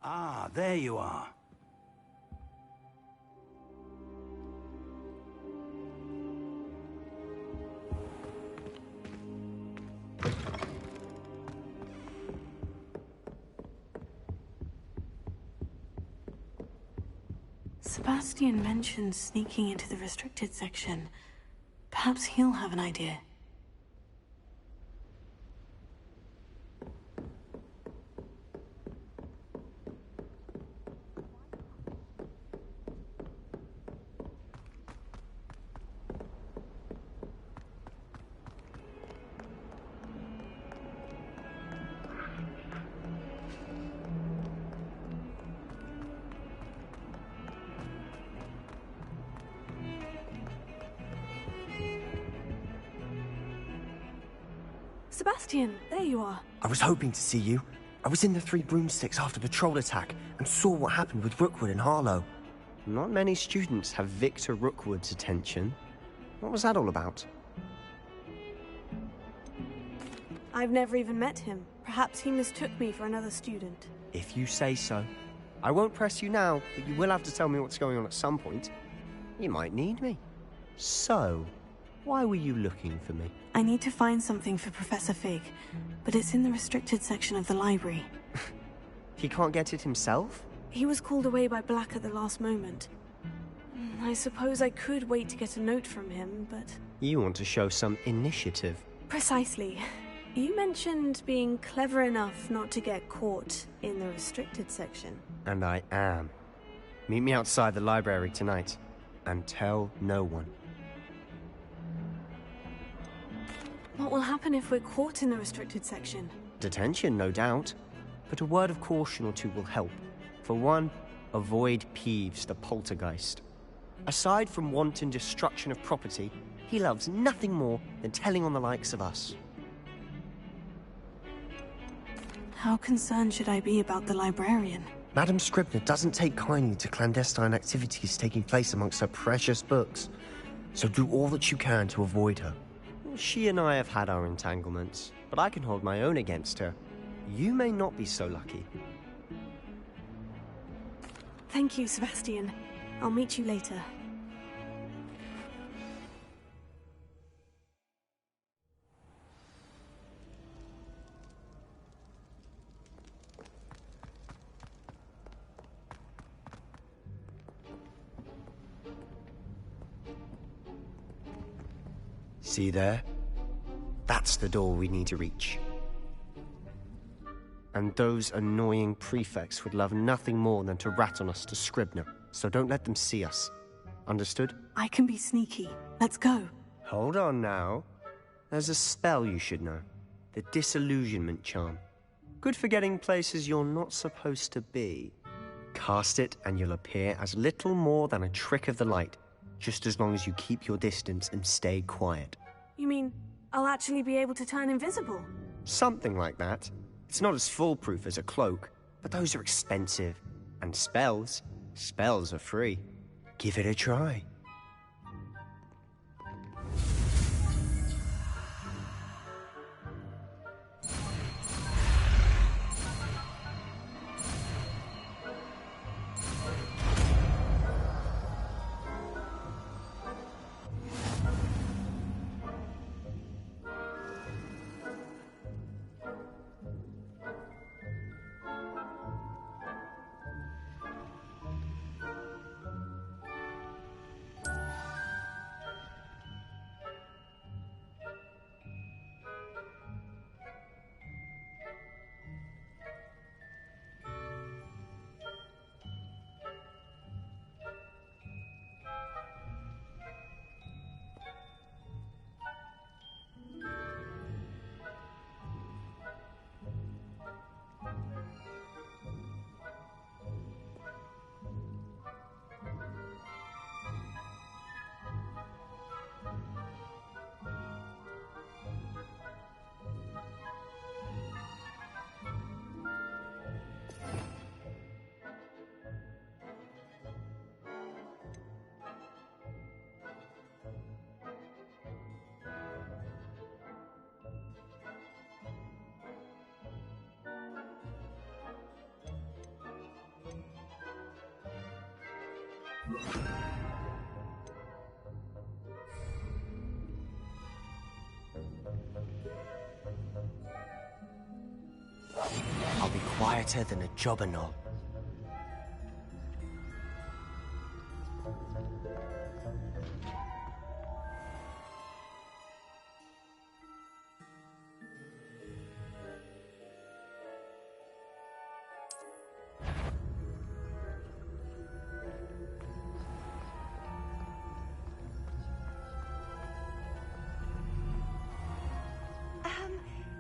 Ah, there you are. Sebastian mentioned sneaking into the restricted section. Perhaps he'll have an idea. Sebastian, there you are. I was hoping to see you. I was in the Three Broomsticks after the troll attack and saw what happened with Rookwood and Harlow. Not many students have Victor Rookwood's attention. What was that all about? I've never even met him. Perhaps he mistook me for another student. If you say so. I won't press you now, but you will have to tell me what's going on at some point. You might need me. So, why were you looking for me? I need to find something for Professor Fig, but it's in the restricted section of the library. He can't get it himself? He was called away by Black at the last moment. I suppose I could wait to get a note from him, but... You want to show some initiative. Precisely. You mentioned being clever enough not to get caught in the restricted section. And I am. Meet me outside the library tonight, and tell no one. What will happen if we're caught in the restricted section? Detention, no doubt. But a word of caution or two will help. For one, avoid Peeves, the poltergeist. Aside from wanton destruction of property, he loves nothing more than telling on the likes of us. How concerned should I be about the librarian? Madam Scribner doesn't take kindly to clandestine activities taking place amongst her precious books. So do all that you can to avoid her. She and I have had our entanglements, but I can hold my own against her. You may not be so lucky. Thank you, Sebastian. I'll meet you later. See there? That's the door we need to reach. And those annoying prefects would love nothing more than to rat on us to Scribner, so don't let them see us. Understood? I can be sneaky. Let's go. Hold on now. There's a spell you should know. The Disillusionment Charm. Good for getting places you're not supposed to be. Cast it and you'll appear as little more than a trick of the light, just as long as you keep your distance and stay quiet. You mean I'll actually be able to turn invisible? Something like that. It's not as foolproof as a cloak, but those are expensive. And spells are free. Give it a try. I'll be quieter than a jobberknoll.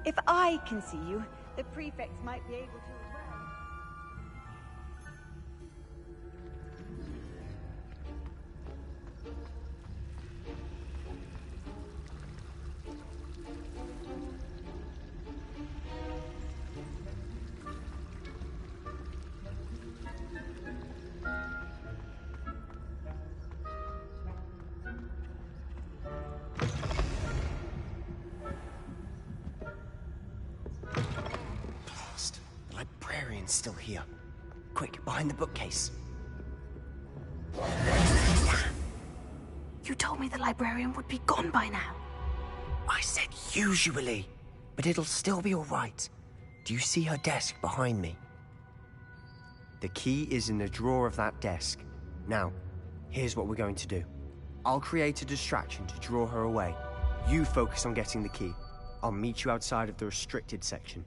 If I can see you, the prefects might be able to as well. Still here. Quick, behind the bookcase. You told me the librarian would be gone by now. I said usually, but it'll still be all right. Do you see her desk behind me? The key is in the drawer of that desk. Now, here's what we're going to do. I'll create a distraction to draw her away. You focus on getting the key. I'll meet you outside of the restricted section.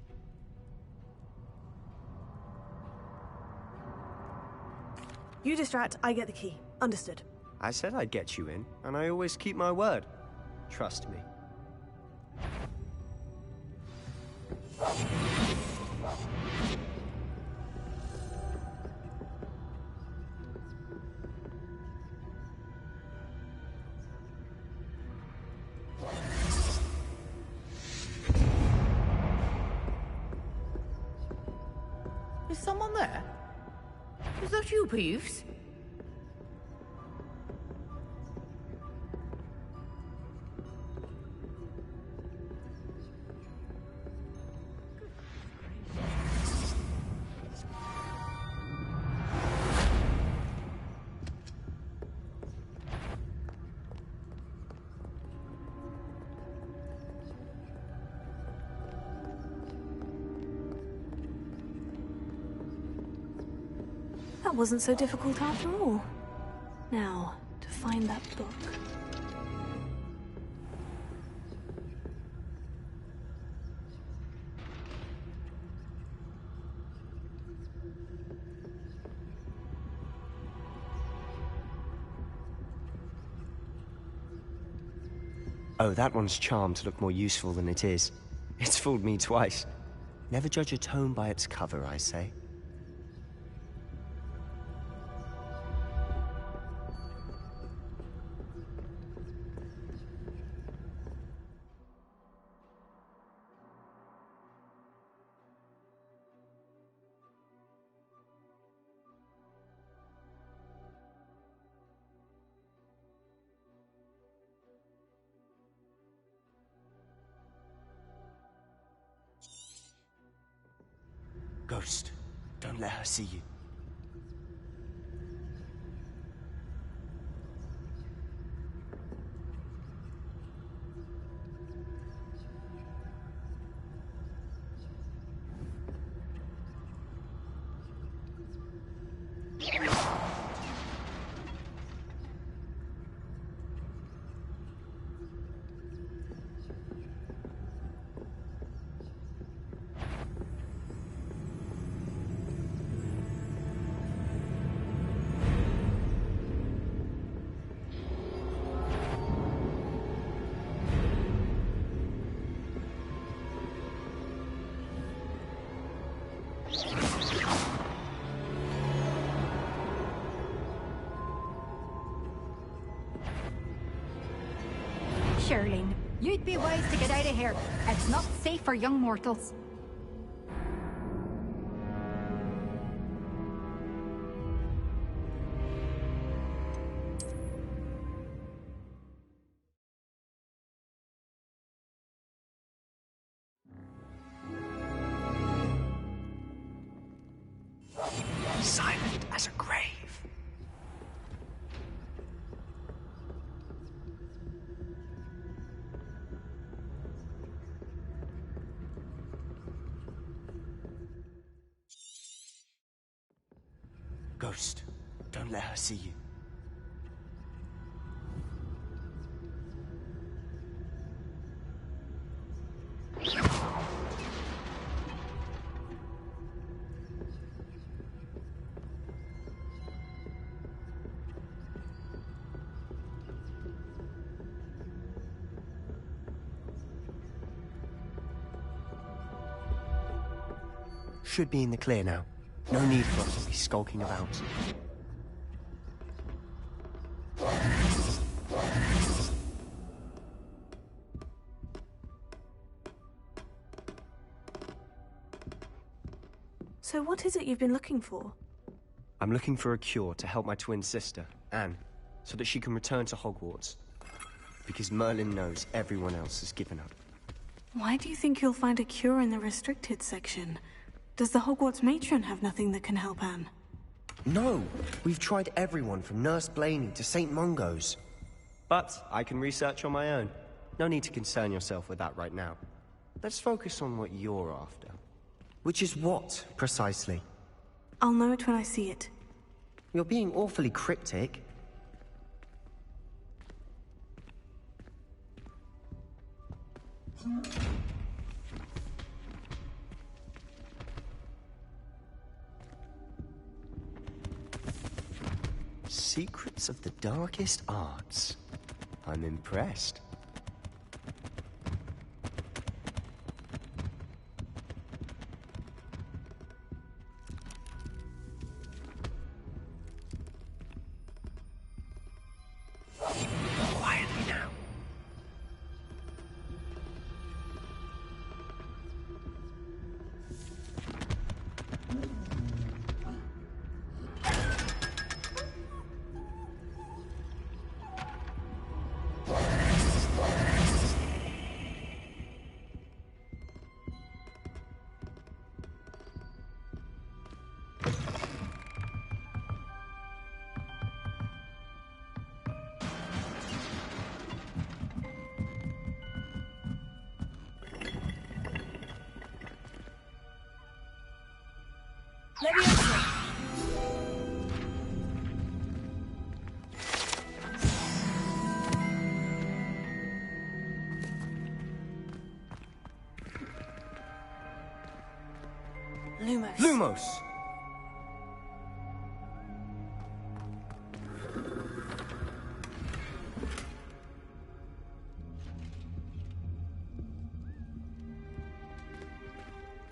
You distract, I get the key. Understood. I said I'd get you in, and I always keep my word. Trust me. Is someone there? Is that you, Peeves? That wasn't so difficult after all. Now, to find that book. Oh, that one's charmed to look more useful than it is. It's fooled me twice. Never judge a tome by its cover, I say. Ghost, don't let her see you. Sherlene, you'd be wise to get out of here. It's not safe for young mortals. Silent as a grave. Ghost, don't let her see you. Should be in the clear now. No need for us to be skulking about. So what is it you've been looking for? I'm looking for a cure to help my twin sister, Anne, so that she can return to Hogwarts. Because Merlin knows everyone else has given up. Why do you think you'll find a cure in the restricted section? Does the Hogwarts matron have nothing that can help Anne? No! We've tried everyone from Nurse Blaney to St. Mungo's. But I can research on my own. No need to concern yourself with that right now. Let's focus on what you're after. Which is what, precisely? I'll know it when I see it. You're being awfully cryptic. Secrets of the darkest arts. I'm impressed. Quietly now. Lumos. Lumos!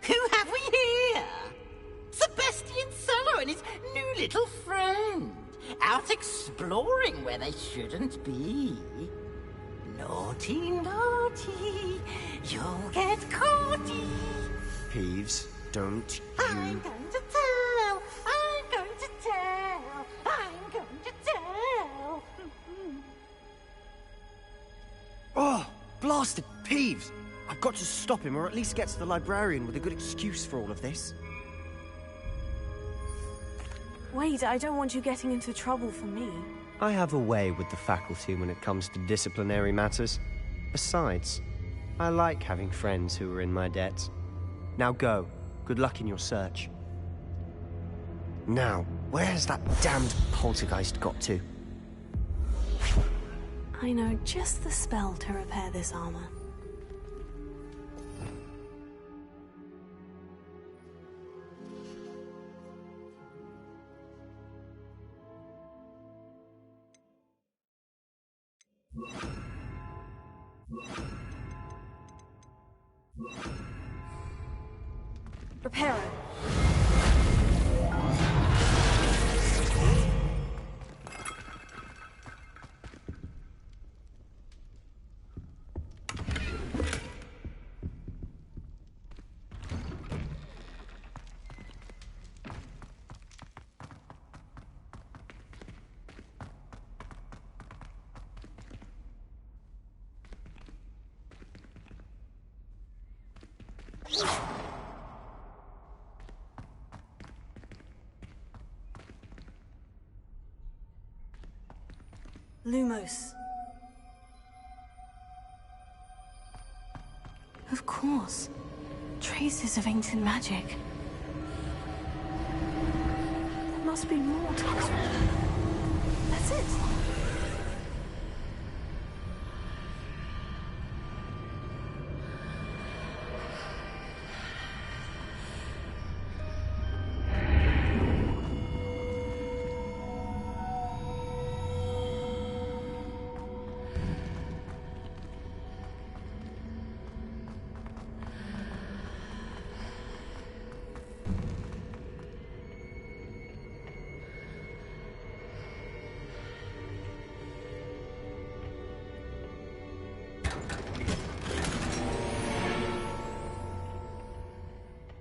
Who have we here? Sebastian Sallow and his new little friend. Out exploring where they shouldn't be. Naughty, naughty, you'll get caughty. Peeves, don't I'm you... going to tell, I'm going to tell, I'm going to tell. Oh, blasted Peeves! I've got to stop him, or at least get to the librarian with a good excuse for all of this. Wait, I don't want you getting into trouble for me. I have a way with the faculty when it comes to disciplinary matters. Besides, I like having friends who are in my debt. Now go. Good luck in your search. Now, where has that damned poltergeist got to? I know just the spell to repair this armor. Reparo. Lumos. Of course. Traces of ancient magic. That must be more to this room. That's it.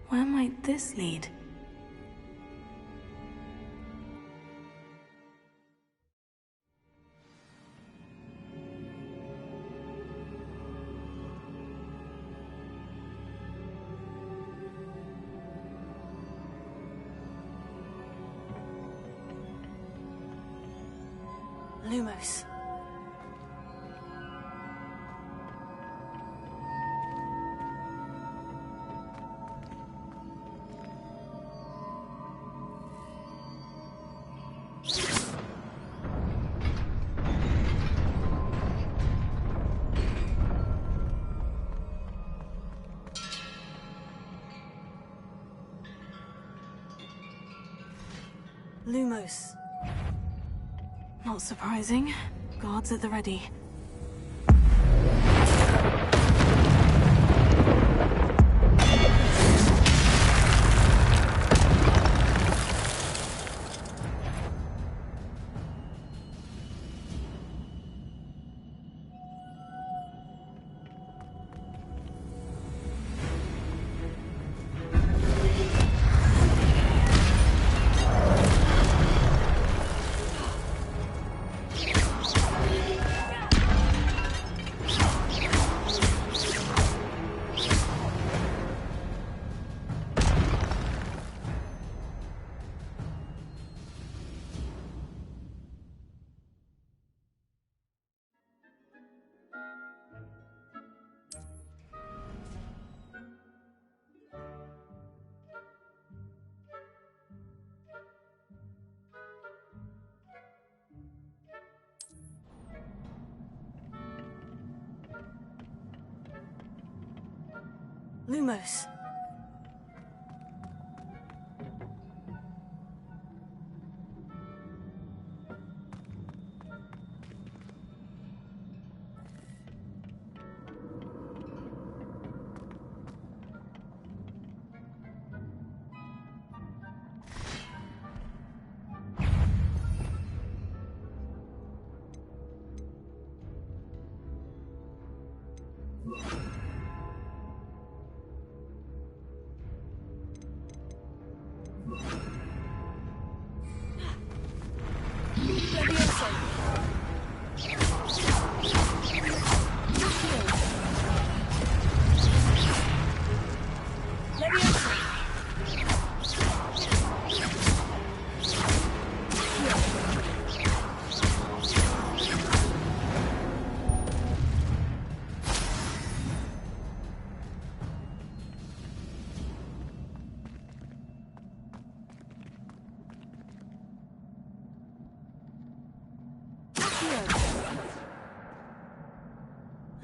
Where might this lead? Lumos. Lumos. Not surprising. Guards at the ready. Lumos.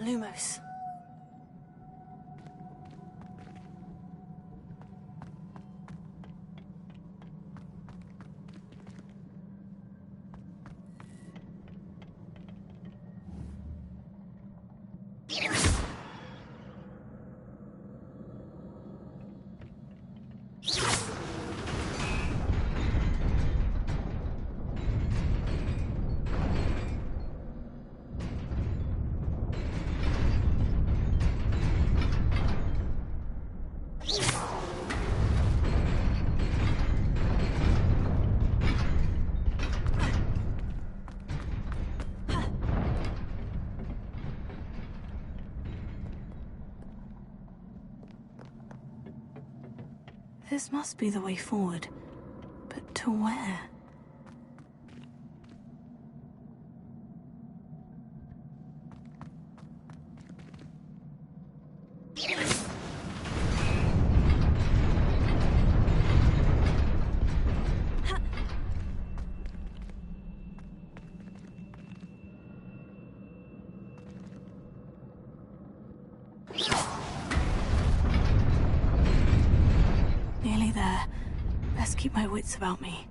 Lumos. This must be the way forward. But to where? there. Best keep my wits about me.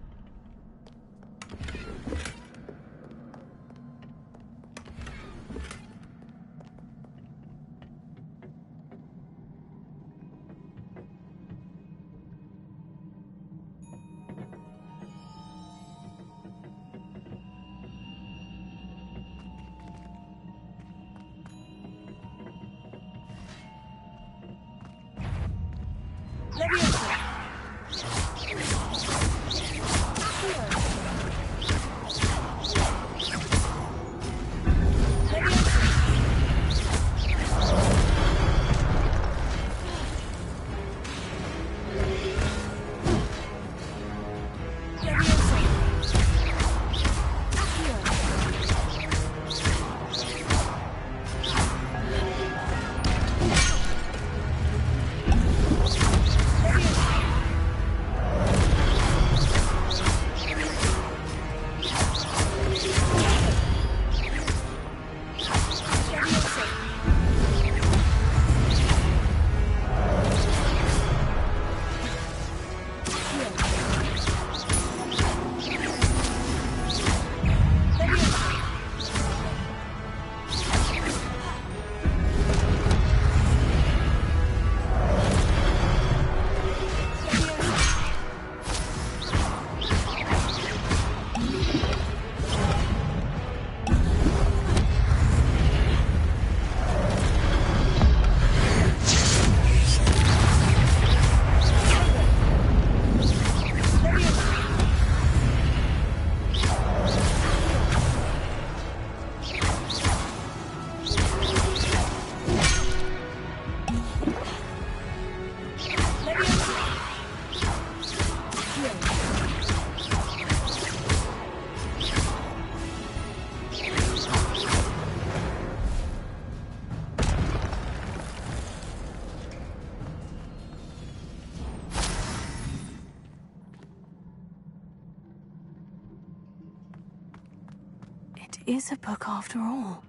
It is a book after all.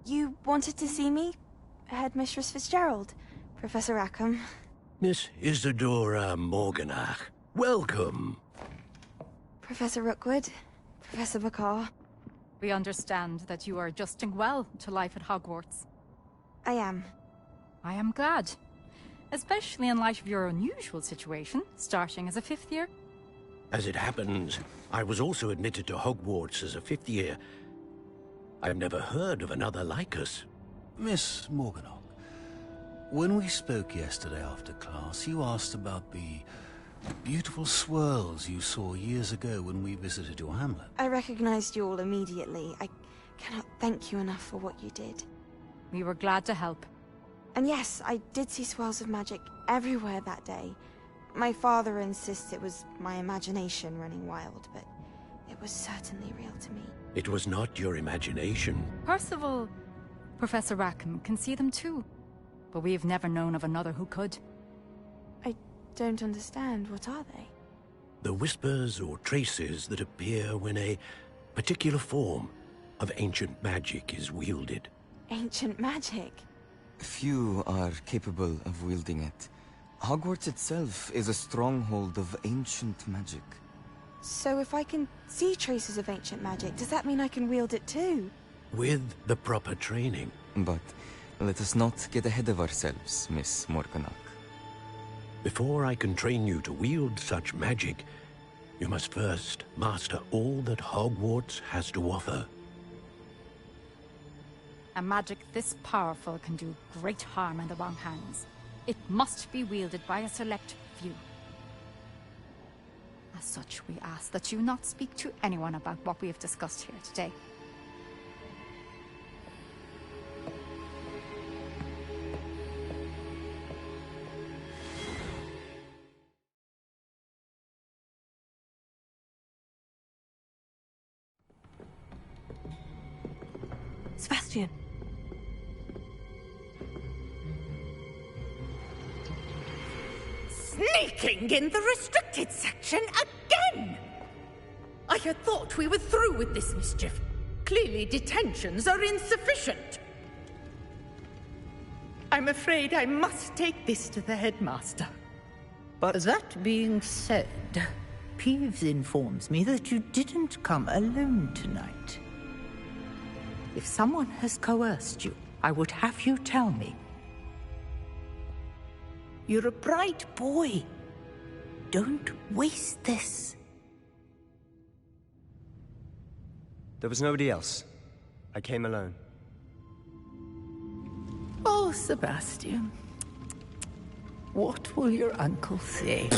You wanted to see me? Headmistress Fitzgerald, Professor Rackham. Miss Isadora Morganach, welcome. Professor Rookwood, Professor Bakar. We understand that you are adjusting well to life at Hogwarts. I am. I am glad. Especially in light of your unusual situation, starting as a 5th year. As it happens, I was also admitted to Hogwarts as a 5th year. I've never heard of another like us. Miss Morganach, when we spoke yesterday after class, you asked about the beautiful swirls you saw years ago when we visited your hamlet. I recognized you all immediately. I cannot thank you enough for what you did. We were glad to help. And yes, I did see swirls of magic everywhere that day. My father insists it was my imagination running wild, but it was certainly real to me. It was not your imagination. Percival, Professor Rackham can see them too. But we have never known of another who could. I don't understand. What are they? The whispers or traces that appear when a particular form of ancient magic is wielded. Ancient magic? Few are capable of wielding it. Hogwarts itself is a stronghold of ancient magic. So if I can see traces of ancient magic, does that mean I can wield it too? With the proper training. But let us not get ahead of ourselves, Miss Morganach. Before I can train you to wield such magic, you must first master all that Hogwarts has to offer. A magic this powerful can do great harm in the wrong hands. It must be wielded by a select few. As such, we ask that you not speak to anyone about what we have discussed here today. Sebastian. Sneaking in the restricted section again! I had thought we were through with this mischief. Clearly detentions are insufficient. I'm afraid I must take this to the headmaster. But That being said, Peeves informs me that you didn't come alone tonight. If someone has coerced you, I would have you tell me. You're a bright boy. Don't waste this. there was nobody else. I came alone. Oh, Sebastian. What will your uncle say?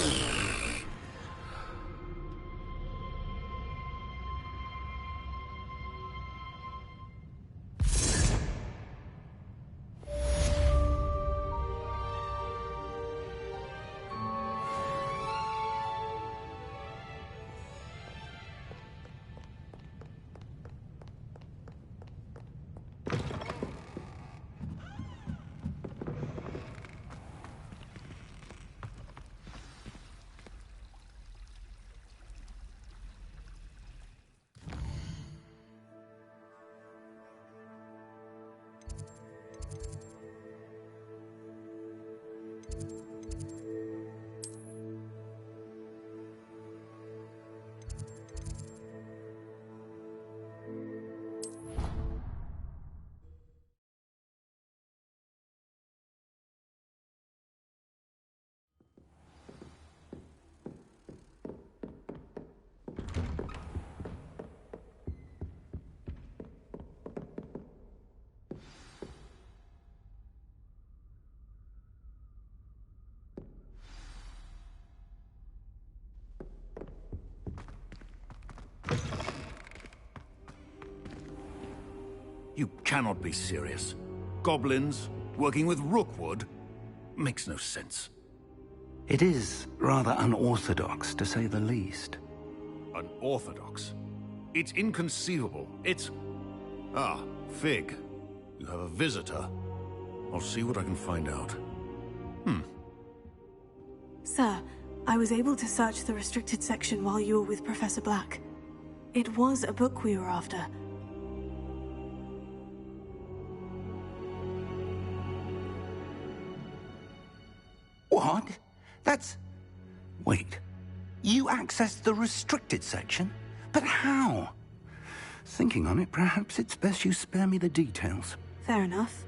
You cannot be serious. Goblins, working with Rookwood? Makes no sense. It is rather unorthodox, to say the least. Unorthodox? It's inconceivable. It's... Ah, Fig. You have a visitor. I'll see what I can find out. Sir, I was able to search the restricted section while you were with Professor Black. It was a book we were after. What? That's... Wait. You accessed the restricted section? But how? Thinking on it, perhaps it's best you spare me the details. Fair enough.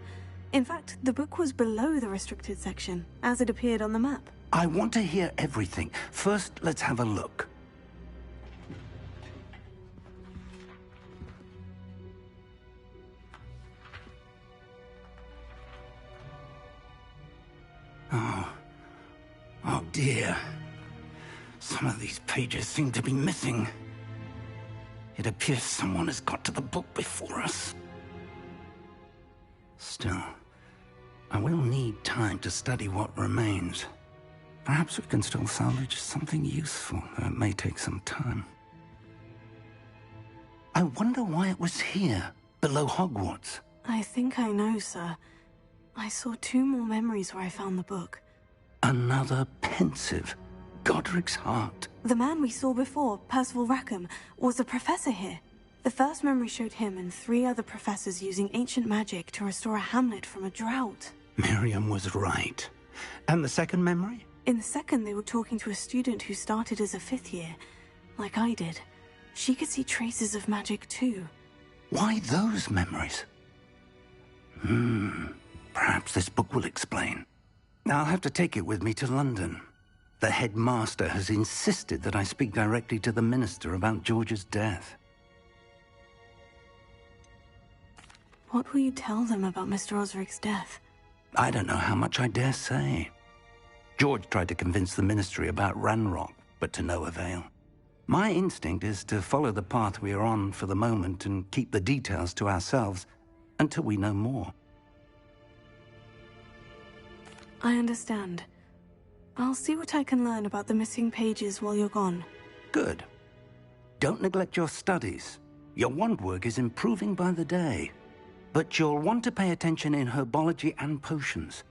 In fact, the book was below the restricted section, as it appeared on the map. I want to hear everything. First, let's have a look. Oh dear. Some of these pages seem to be missing. It appears someone has got to the book before us. Still, I will need time to study what remains. Perhaps we can still salvage something useful, though it may take some time. I wonder why it was here, below Hogwarts. I think I know, sir. I saw 2 more memories where I found the book. Another pensive. Godric's heart. The man we saw before, Percival Rackham, was a professor here. The first memory showed him and 3 other professors using ancient magic to restore a hamlet from a drought. Miriam was right. And the second memory? In the second, they were talking to a student who started as a 5th year, like I did. She could see traces of magic too. Why those memories? Perhaps this book will explain. I'll have to take it with me to London. The headmaster has insisted that I speak directly to the minister about George's death. What will you tell them about Mr. Osric's death? I don't know how much I dare say. George tried to convince the ministry about Ranrock, but to no avail. My instinct is to follow the path we are on for the moment and keep the details to ourselves until we know more. I understand. I'll see what I can learn about the missing pages while you're gone. Good. Don't neglect your studies. Your wand work is improving by the day. But you'll want to pay attention in herbology and potions.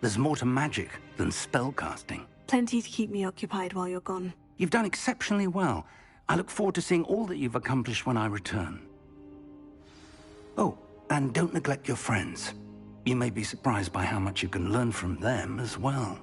There's more to magic than spellcasting. Plenty to keep me occupied while you're gone. You've done exceptionally well. I look forward to seeing all that you've accomplished when I return. Oh, and don't neglect your friends. You may be surprised by how much you can learn from them as well.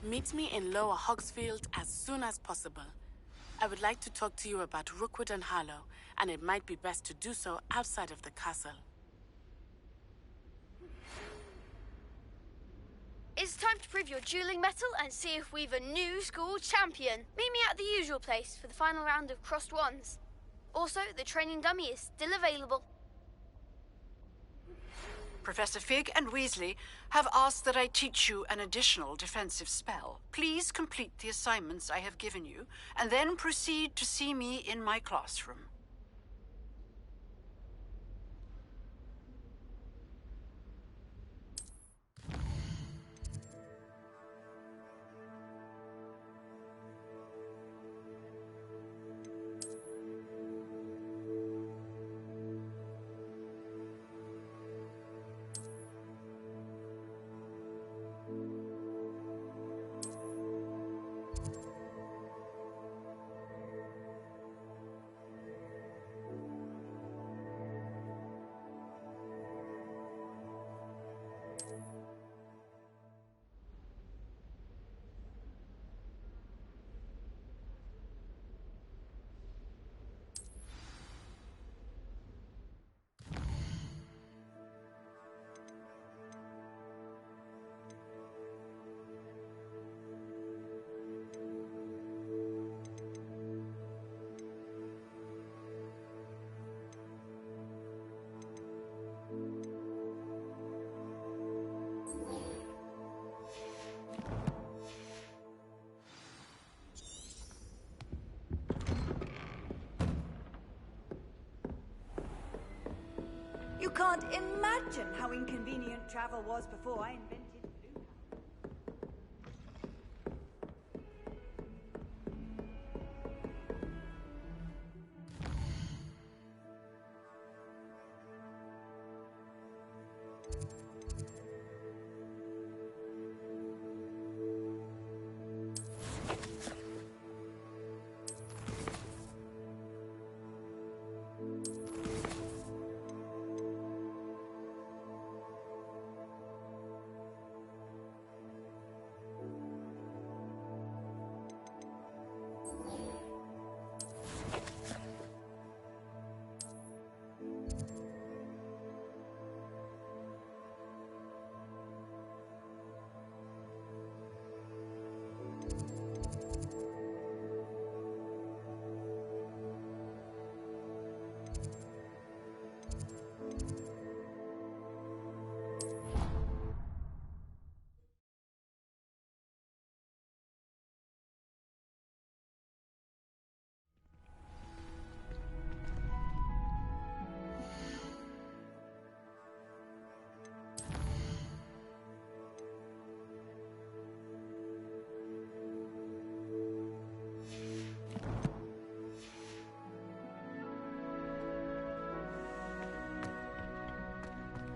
Meet me in Lower Hogsfield as soon as possible. I would like to talk to you about Rookwood and Harlow, and it might be best to do so outside of the castle. It's time to prove your dueling mettle and see if we've a new school champion. Meet me at the usual place for the final round of crossed wands. Also, the training dummy is still available. Professor Fig and Weasley have asked that I teach you an additional defensive spell. Please complete the assignments I have given you, and then proceed to see me in my classroom. You can't imagine how inconvenient travel was before I invented blue.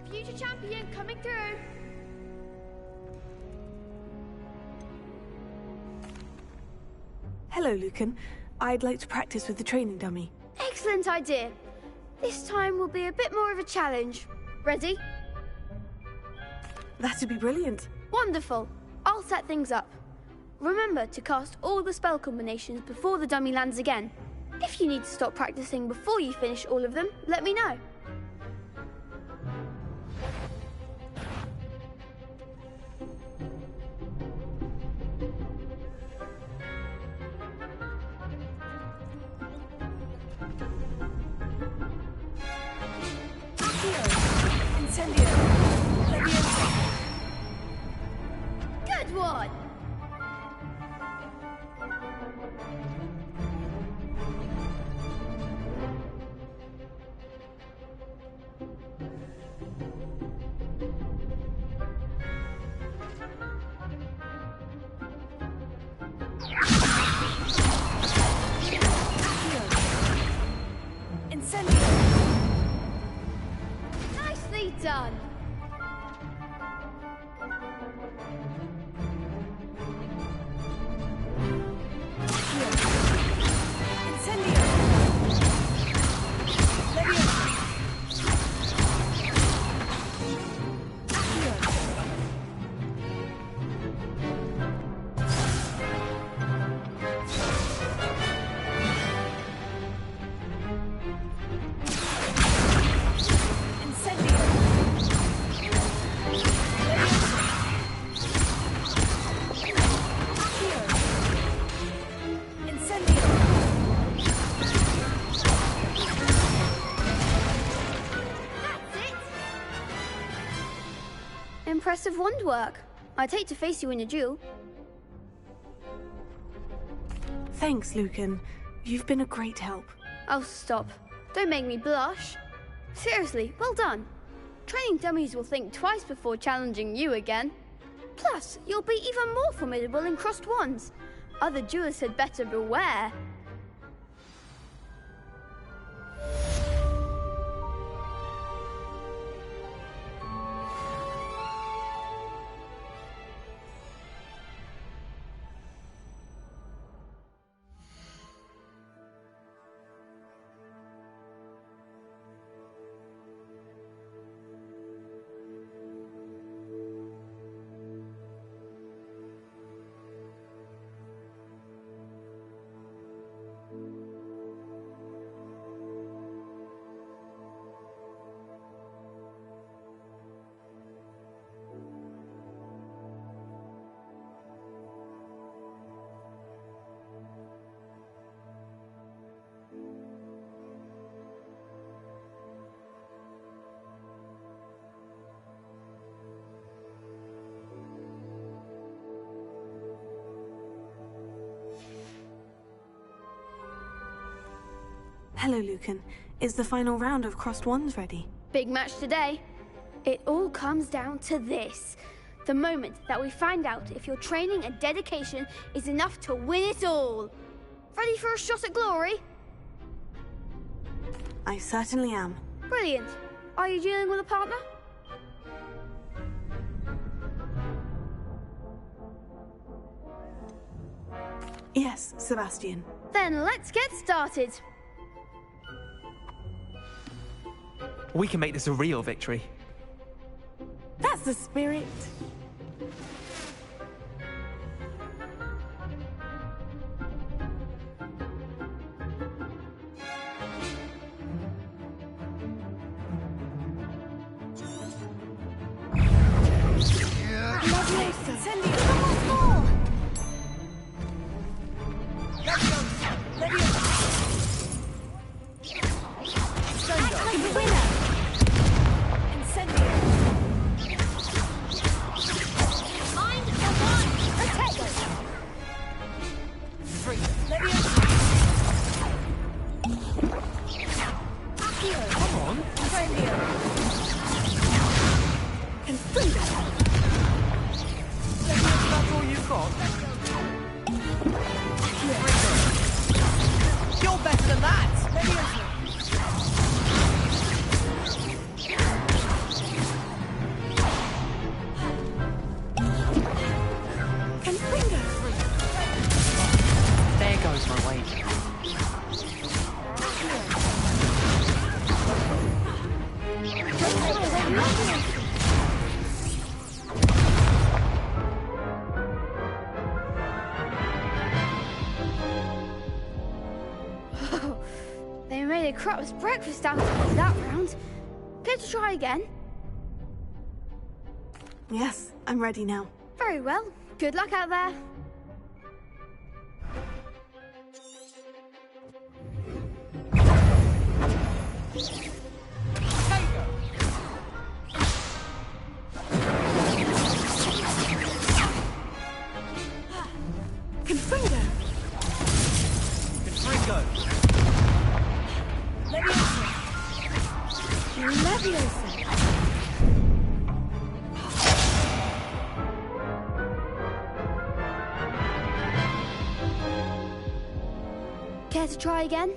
Future champion coming through. Hello, Lucan. I'd like to practice with the training dummy. Excellent idea. This time will be a bit more of a challenge. Ready? That'd be brilliant. Wonderful. I'll set things up. Remember to cast all the spell combinations before the dummy lands again. If you need to stop practicing before you finish all of them, let me know. Good one! Nicely done! impressive wand work. I'd hate to face you in a duel. Thanks, Lucan. You've been a great help. Oh, stop. Don't make me blush. Seriously, well done. Training dummies will think twice before challenging you again. Plus, you'll be even more formidable in crossed wands. Other duelists had better beware. Hello, Lucan. Is the final round of crossed wands ready? Big match today. It all comes down to this. The moment that we find out if your training and dedication is enough to win it all. Ready for a shot at glory? I certainly am. Brilliant. Are you dealing with a partner? Yes, Sebastian. Then let's get started. We can make this a real victory. That's the spirit. They made a crap's breakfast out of me that round. Care to try again? Yes, I'm ready now. Very well. Good luck out there. Confringo! Confringo! Leviosa! Care to try again?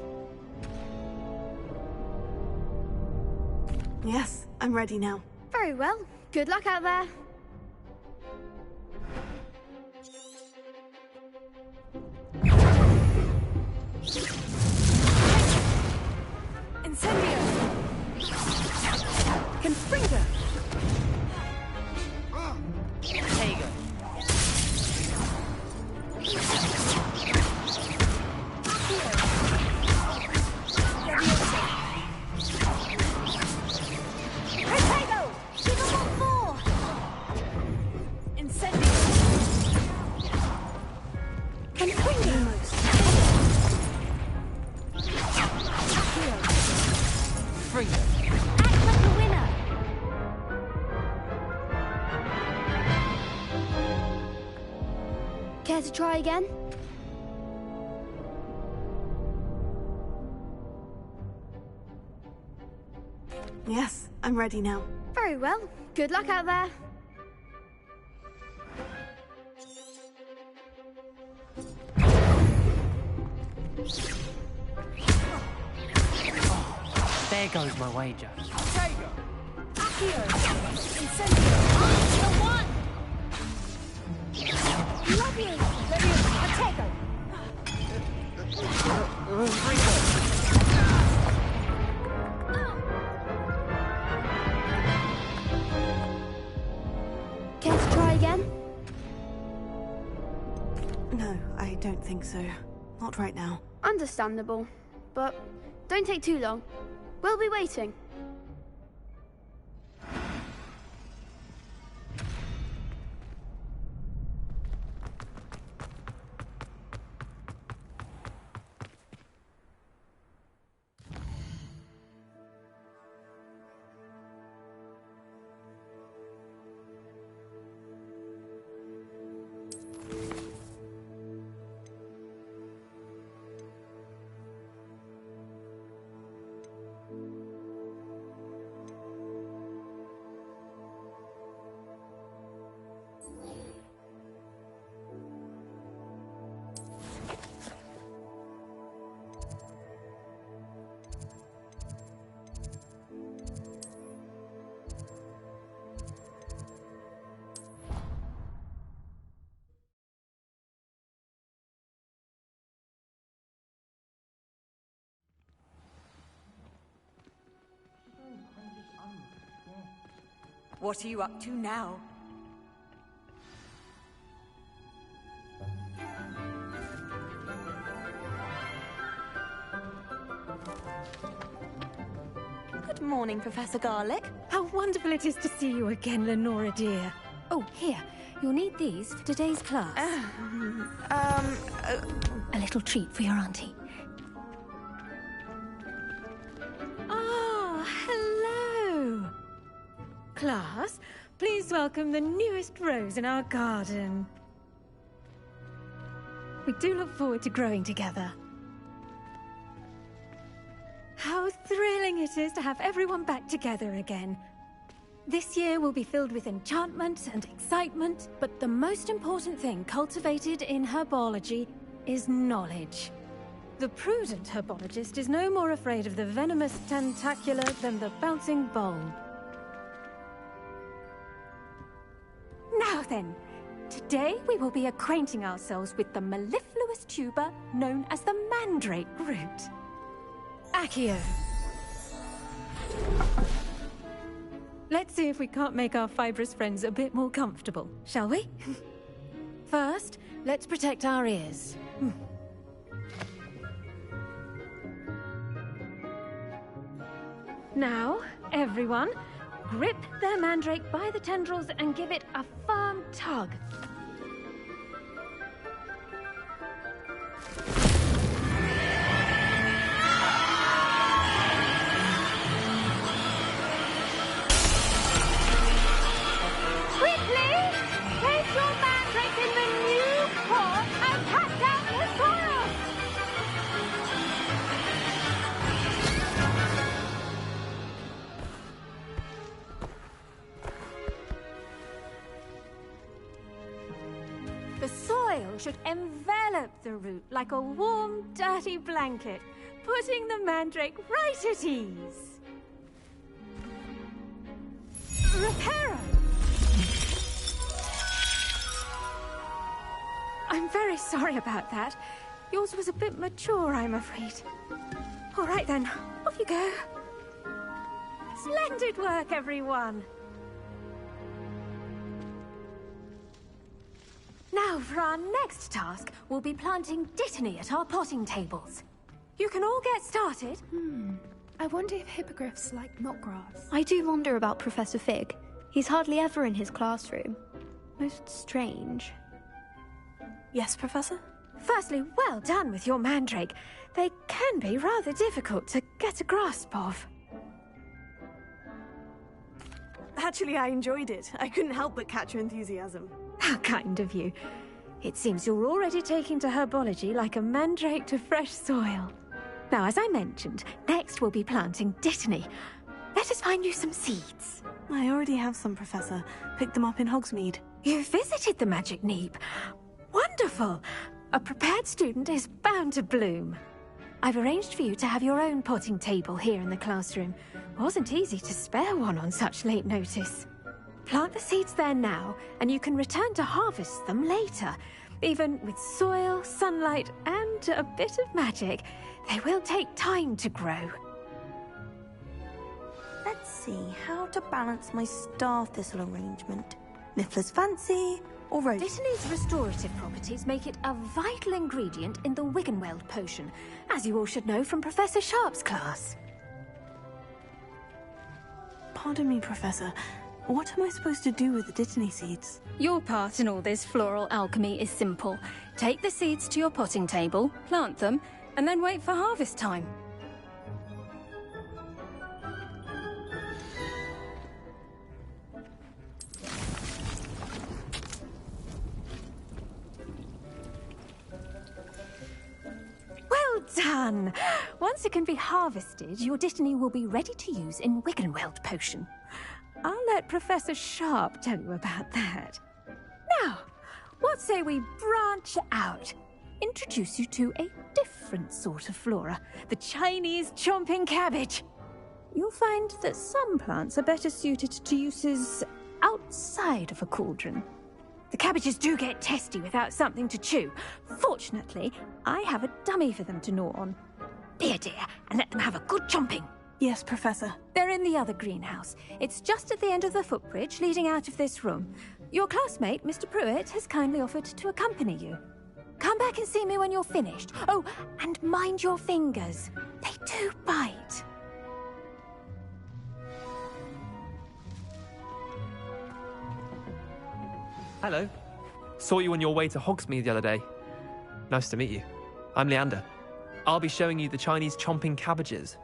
Yes, I'm ready now. Very well. Good luck out there. Incendio! Confringo! There you go. Care to try again? Yes, I'm ready now. Very well. Good luck out there. There goes my wager. Tego! Accio! Incendio! The one! Love you! Potato! Care to try again? No, I don't think so. Not right now. Understandable. But don't take too long. We'll be waiting. What are you up to now? Good morning, Professor Garlick. How wonderful it is to see you again, Lenora dear. Oh, here. You'll need these for today's class. A little treat for your auntie. Ah, hello. Class, please welcome the newest rose in our garden. We do look forward to growing together. How thrilling it is to have everyone back together again. This year will be filled with enchantment and excitement, but the most important thing cultivated in herbology is knowledge. The prudent herbologist is no more afraid of the venomous tentacula than the bouncing bulb. Now then, today we will be acquainting ourselves with the mellifluous tuber known as the mandrake root. Accio. Let's see if we can't make our fibrous friends a bit more comfortable, shall we? First, let's protect our ears. Now, everyone, grip their mandrake by the tendrils and give it a firm tug. Quickly! Place your mandrake in the new pot and pat down the soil! The soil should envelop the root like a warm, dirty blanket, putting the mandrake right at ease. Reparo! I'm very sorry about that. Yours was a bit mature, I'm afraid. All right then, off you go. Splendid work, everyone! Now, for our next task, we'll be planting dittany at our potting tables. You can all get started. I wonder if hippogriffs like knotgrass. I do wonder about Professor Fig. He's hardly ever in his classroom. Most strange. Yes, Professor? Firstly, well done with your mandrake. They can be rather difficult to get a grasp of. Actually, I enjoyed it. I couldn't help but catch your enthusiasm. How kind of you. It seems you're already taking to herbology like a mandrake to fresh soil. Now, as I mentioned, next we'll be planting Dittany. Let us find you some seeds. I already have some, Professor. Picked them up in Hogsmeade. You visited the Magic Neep. Wonderful! A prepared student is bound to bloom. I've arranged for you to have your own potting table here in the classroom. Wasn't easy to spare one on such late notice. Plant the seeds there now, and you can return to harvest them later. Even with soil, sunlight, and a bit of magic, they will take time to grow. Let's see how to balance my star thistle arrangement. Niffler's fancy, or rose? Dittany's restorative properties make it a vital ingredient in the Wiggenweld potion, as you all should know from Professor Sharp's class. Pardon me, Professor. What am I supposed to do with the Dittany seeds? Your part in all this floral alchemy is simple. Take the seeds to your potting table, plant them, and then wait for harvest time. Well done! Once it can be harvested, your Dittany will be ready to use in Wiggenweld potion. I'll let Professor Sharp tell you about that. Now, what say we branch out? Introduce you to a different sort of flora, the Chinese chomping cabbage. You'll find that some plants are better suited to uses outside of a cauldron. The cabbages do get testy without something to chew. Fortunately, I have a dummy for them to gnaw on. Be a dear and let them have a good chomping. Yes, Professor. They're in the other greenhouse. It's just at the end of the footbridge leading out of this room. Your classmate, Mr. Pruitt, has kindly offered to accompany you. Come back and see me when you're finished. Oh, and mind your fingers. They do bite. Hello. Saw you on your way to Hogsmeade the other day. Nice to meet you. I'm Leander. I'll be showing you the Chinese chomping cabbages.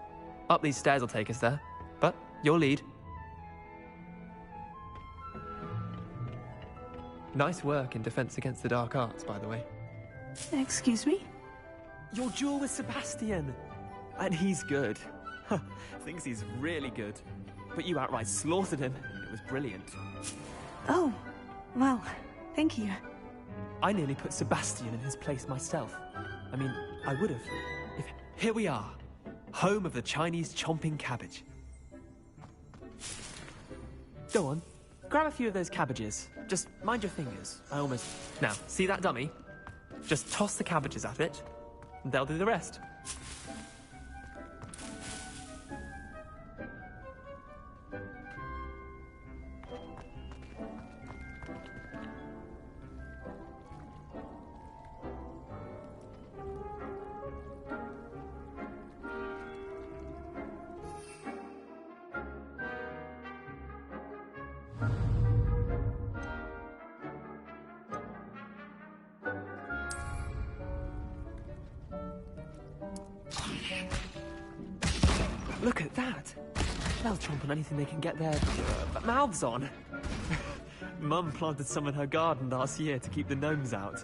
Up these stairs will take us there, but you'll lead. Nice work in Defense Against the Dark Arts, by the way. Excuse me? Your duel with Sebastian. And he's good. Thinks he's really good. But you outright slaughtered him. It was brilliant. Oh, well, thank you. I nearly put Sebastian in his place myself. I mean, I would have. If here we are. Home of the Chinese chomping cabbage. Go on. Grab a few of those cabbages. Just mind your fingers. Now, see that dummy? Just toss the cabbages at it, and they'll do the rest. Look at that! They'll chomp on anything they can get their mouths on. Mum planted some in her garden last year to keep the gnomes out.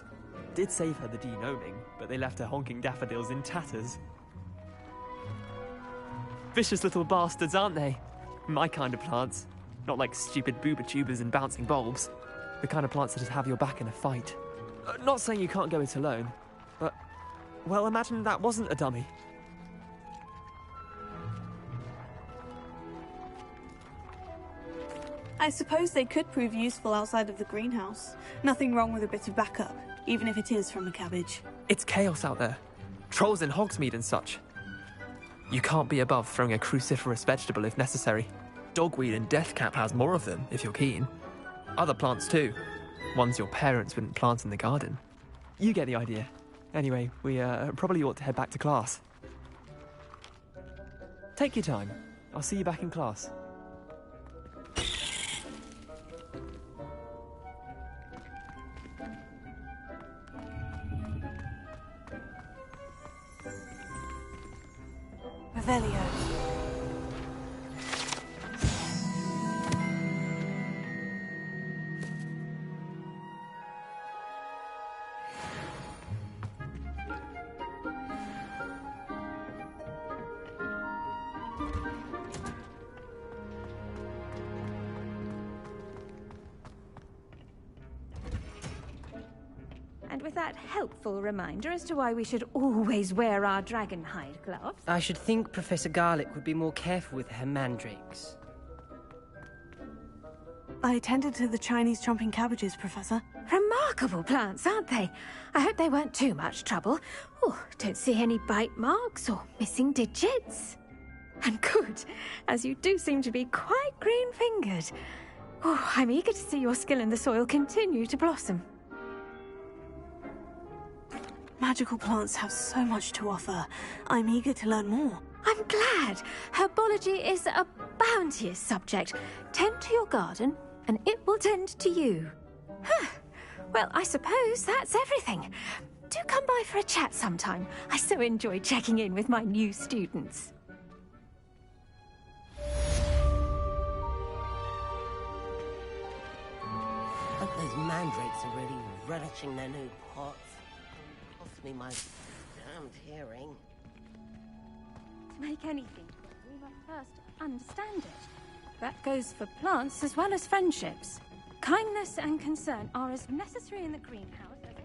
Did save her the de-gnoming, but they left her honking daffodils in tatters. Vicious little bastards, aren't they? My kind of plants. Not like stupid booba tubers and bouncing bulbs. The kind of plants that just have your back in a fight. Not saying you can't go it alone, but... well, imagine that wasn't a dummy. I suppose they could prove useful outside of the greenhouse. Nothing wrong with a bit of backup, even if it is from a cabbage. It's chaos out there. Trolls in Hogsmeade and such. You can't be above throwing a cruciferous vegetable if necessary. Dogweed and deathcap has more of them, if you're keen. Other plants too. Ones your parents wouldn't plant in the garden. You get the idea. Anyway, we probably ought to head back to class. Take your time. I'll see you back in class. Revelio. And with that helpful reminder as to why we should always wear our dragon hide gloves. I should think Professor Garlick would be more careful with her mandrakes. I tended to the Chinese chomping cabbages, Professor. Remarkable plants, aren't they? I hope they weren't too much trouble. Oh, don't see any bite marks or missing digits. And good, as you do seem to be quite green-fingered. Oh, I'm eager to see your skill in the soil continue to blossom. Magical plants have so much to offer. I'm eager to learn more. I'm glad. Herbology is a bounteous subject. Tend to your garden, and it will tend to you. Huh. Well, I suppose that's everything. Do come by for a chat sometime. I so enjoy checking in with my new students. Hope those mandrakes are really relishing their new pots. Cost me my damned hearing. To make anything, we must first understand it. That goes for plants as well as friendships. Kindness and concern are as necessary in the greenhouse as in...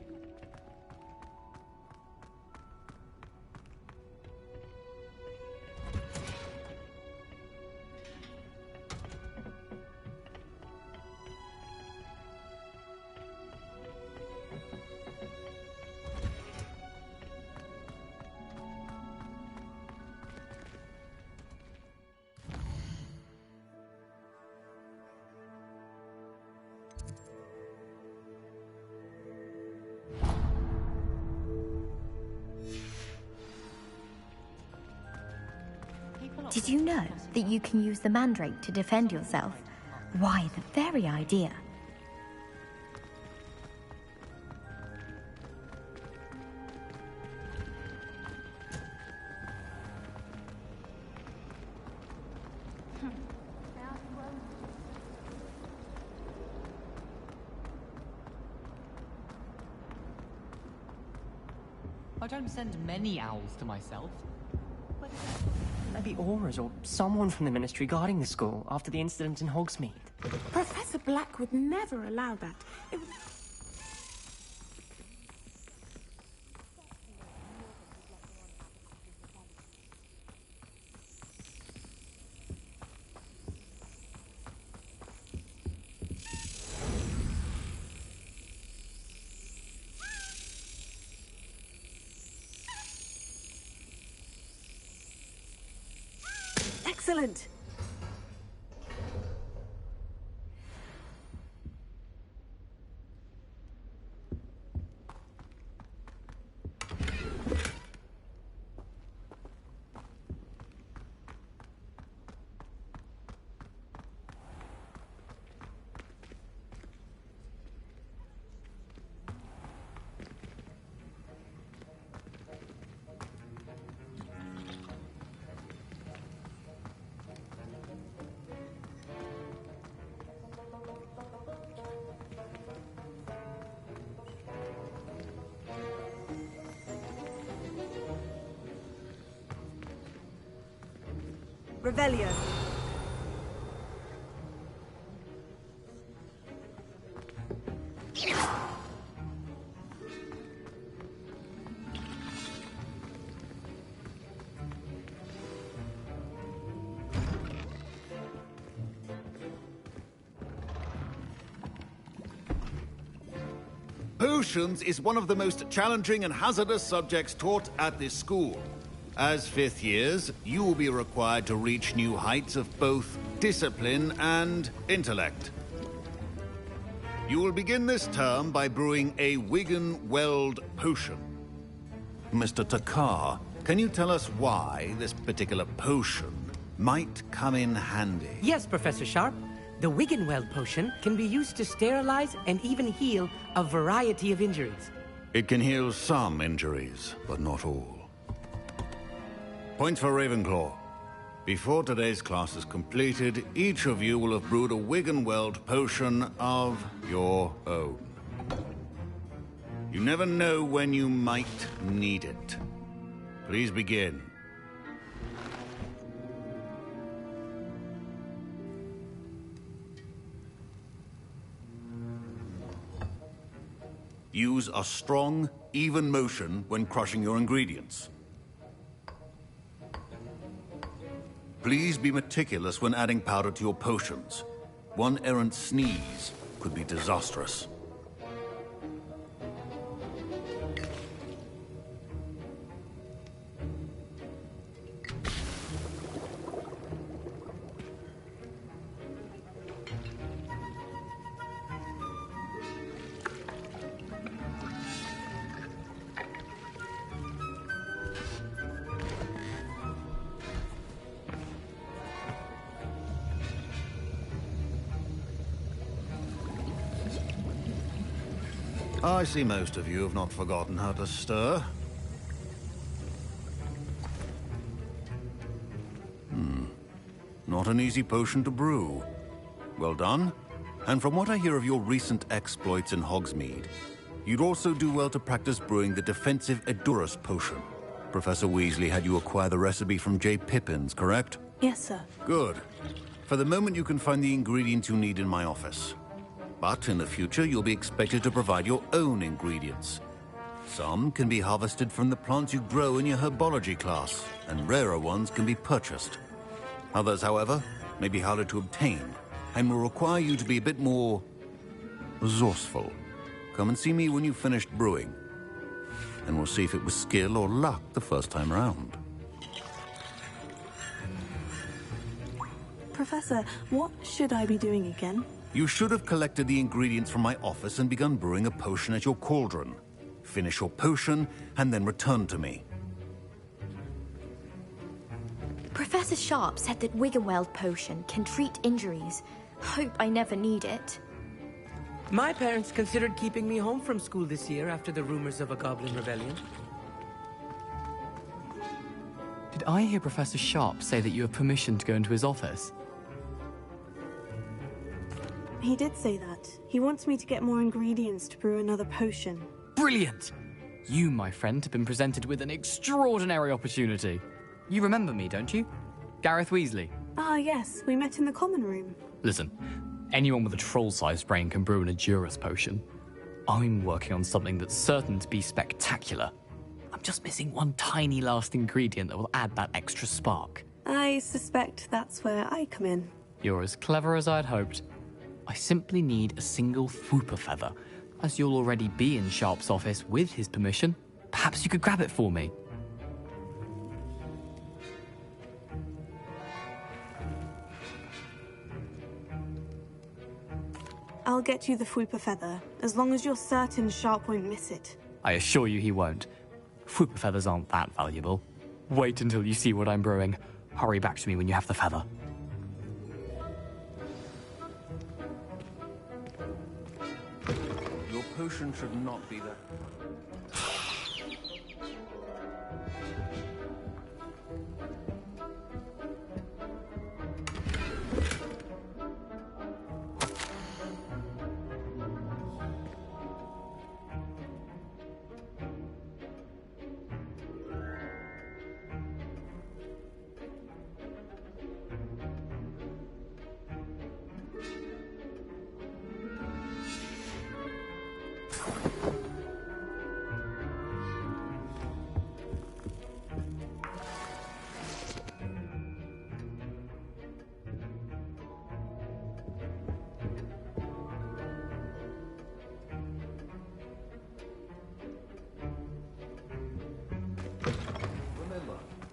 Did you know that you can use the mandrake to defend yourself? Why, the very idea. I don't send many owls to myself. Maybe Aura's or someone from the Ministry guarding the school after the incident in Hogsmeade. Professor Black would never allow that. It would... Excellent! Revelio. Potions is one of the most challenging and hazardous subjects taught at this school. As fifth years, you will be required to reach new heights of both discipline and intellect. You will begin this term by brewing a Wigan-Weld potion. Mr. Takar, can you tell us why this particular potion might come in handy? Yes, Professor Sharp. The Wigan-Weld potion can be used to sterilize and even heal a variety of injuries. It can heal some injuries, but not all. Points for Ravenclaw. Before today's class is completed, each of you will have brewed a Wigan-Weld potion of your own. You never know when you might need it. Please begin. Use a strong, even motion when crushing your ingredients. Please be meticulous when adding powder to your potions. One errant sneeze could be disastrous. I see most of you have not forgotten how to stir. Not an easy potion to brew. Well done. And from what I hear of your recent exploits in Hogsmeade, you'd also do well to practice brewing the defensive Edurus potion. Professor Weasley had you acquire the recipe from J. Pippin's, correct? Yes, sir. Good. For the moment, you can find the ingredients you need in my office. But in the future, you'll be expected to provide your own ingredients. Some can be harvested from the plants you grow in your herbology class, and rarer ones can be purchased. Others, however, may be harder to obtain, and will require you to be a bit more resourceful. Come and see me when you've finished brewing, and we'll see if it was skill or luck the first time around. Professor, what should I be doing again? You should have collected the ingredients from my office and begun brewing a potion at your cauldron. Finish your potion, and then return to me. Professor Sharp said that Wiggenweld potion can treat injuries. Hope I never need it. My parents considered keeping me home from school this year after the rumors of a goblin rebellion. Did I hear Professor Sharp say that you have permission to go into his office? He did say that. He wants me to get more ingredients to brew another potion. Brilliant! You, my friend, have been presented with an extraordinary opportunity. You remember me, don't you? Gareth Weasley. Ah, yes. We met in the common room. Listen, anyone with a troll-sized brain can brew an Edurus potion. I'm working on something that's certain to be spectacular. I'm just missing one tiny last ingredient that will add that extra spark. I suspect that's where I come in. You're as clever as I'd hoped. I simply need a single Fwooper feather. As you'll already be in Sharp's office with his permission, perhaps you could grab it for me. I'll get you the Fwooper feather, as long as you're certain Sharp won't miss it. I assure you he won't. Fwooper feathers aren't that valuable. Wait until you see what I'm brewing. Hurry back to me when you have the feather. Your potion should not be there.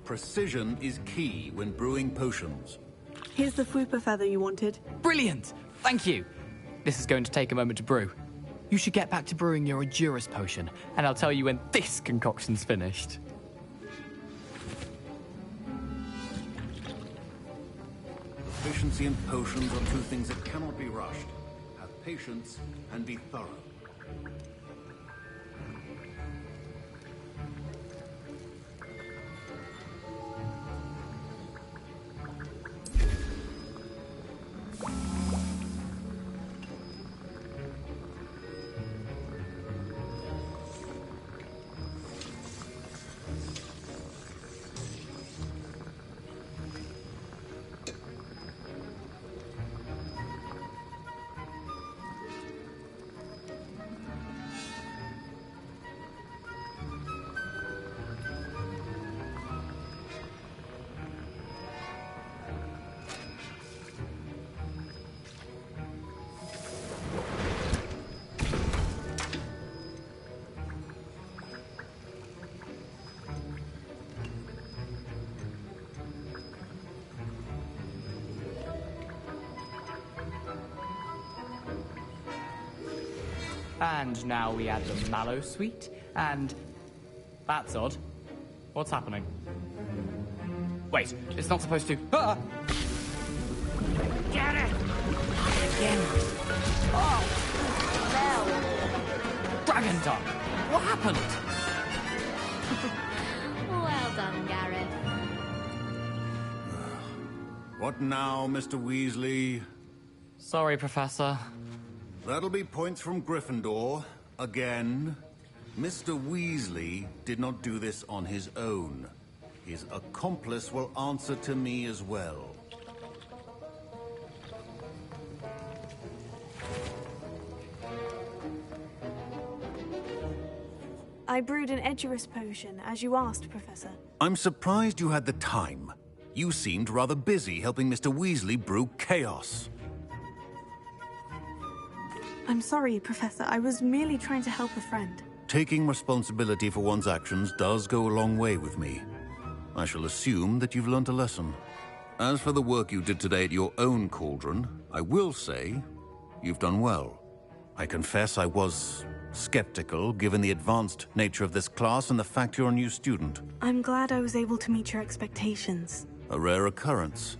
Precision is key when brewing potions. Here's the Fwooper feather you wanted. Brilliant! Thank you! This is going to take a moment to brew. You should get back to brewing your Edurus potion, and I'll tell you when this concoction's finished. Efficiency and potions are two things that cannot be rushed. Have patience and be thorough. And now we add the mallow sweet, and... That's odd. What's happening? Wait, it's not supposed to... Ah! Get it! Again. Oh! No! Dragon tongue! What happened? Well done, Gareth. What now, Mr. Weasley? Sorry, Professor. That'll be points from Gryffindor. Again. Mr. Weasley did not do this on his own. His accomplice will answer to me as well. I brewed an Edurus potion, as you asked, Professor. I'm surprised you had the time. You seemed rather busy helping Mr. Weasley brew chaos. I'm sorry, Professor. I was merely trying to help a friend. Taking responsibility for one's actions does go a long way with me. I shall assume that you've learnt a lesson. As for the work you did today at your own cauldron, I will say you've done well. I confess I was skeptical, given the advanced nature of this class and the fact you're a new student. I'm glad I was able to meet your expectations. A rare occurrence.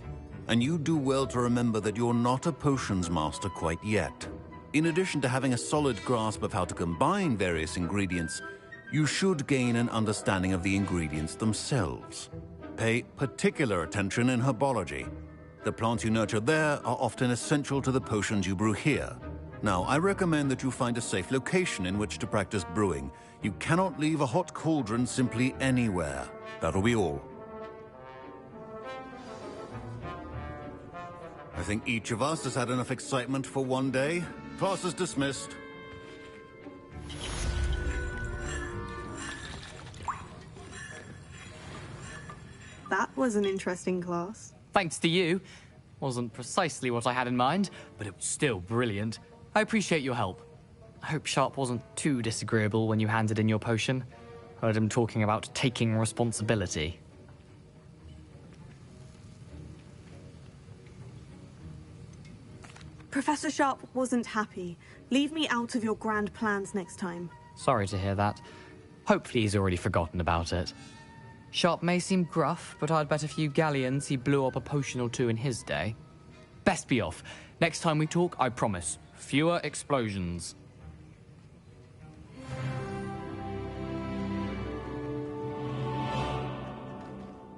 And you do well to remember that you're not a potions master quite yet. In addition to having a solid grasp of how to combine various ingredients, you should gain an understanding of the ingredients themselves. Pay particular attention in herbology. The plants you nurture there are often essential to the potions you brew here. Now, I recommend that you find a safe location in which to practice brewing. You cannot leave a hot cauldron simply anywhere. That'll be all. I think each of us has had enough excitement for one day. Class is dismissed. That was an interesting class. Thanks to you. Wasn't precisely what I had in mind, but it was still brilliant. I appreciate your help. I hope Sharp wasn't too disagreeable when you handed in your potion. Heard him talking about taking responsibility. Professor Sharp wasn't happy. Leave me out of your grand plans next time. Sorry to hear that. Hopefully he's already forgotten about it. Sharp may seem gruff, but I'd bet a few galleons he blew up a potion or two in his day. Best be off. Next time we talk, I promise. Fewer explosions.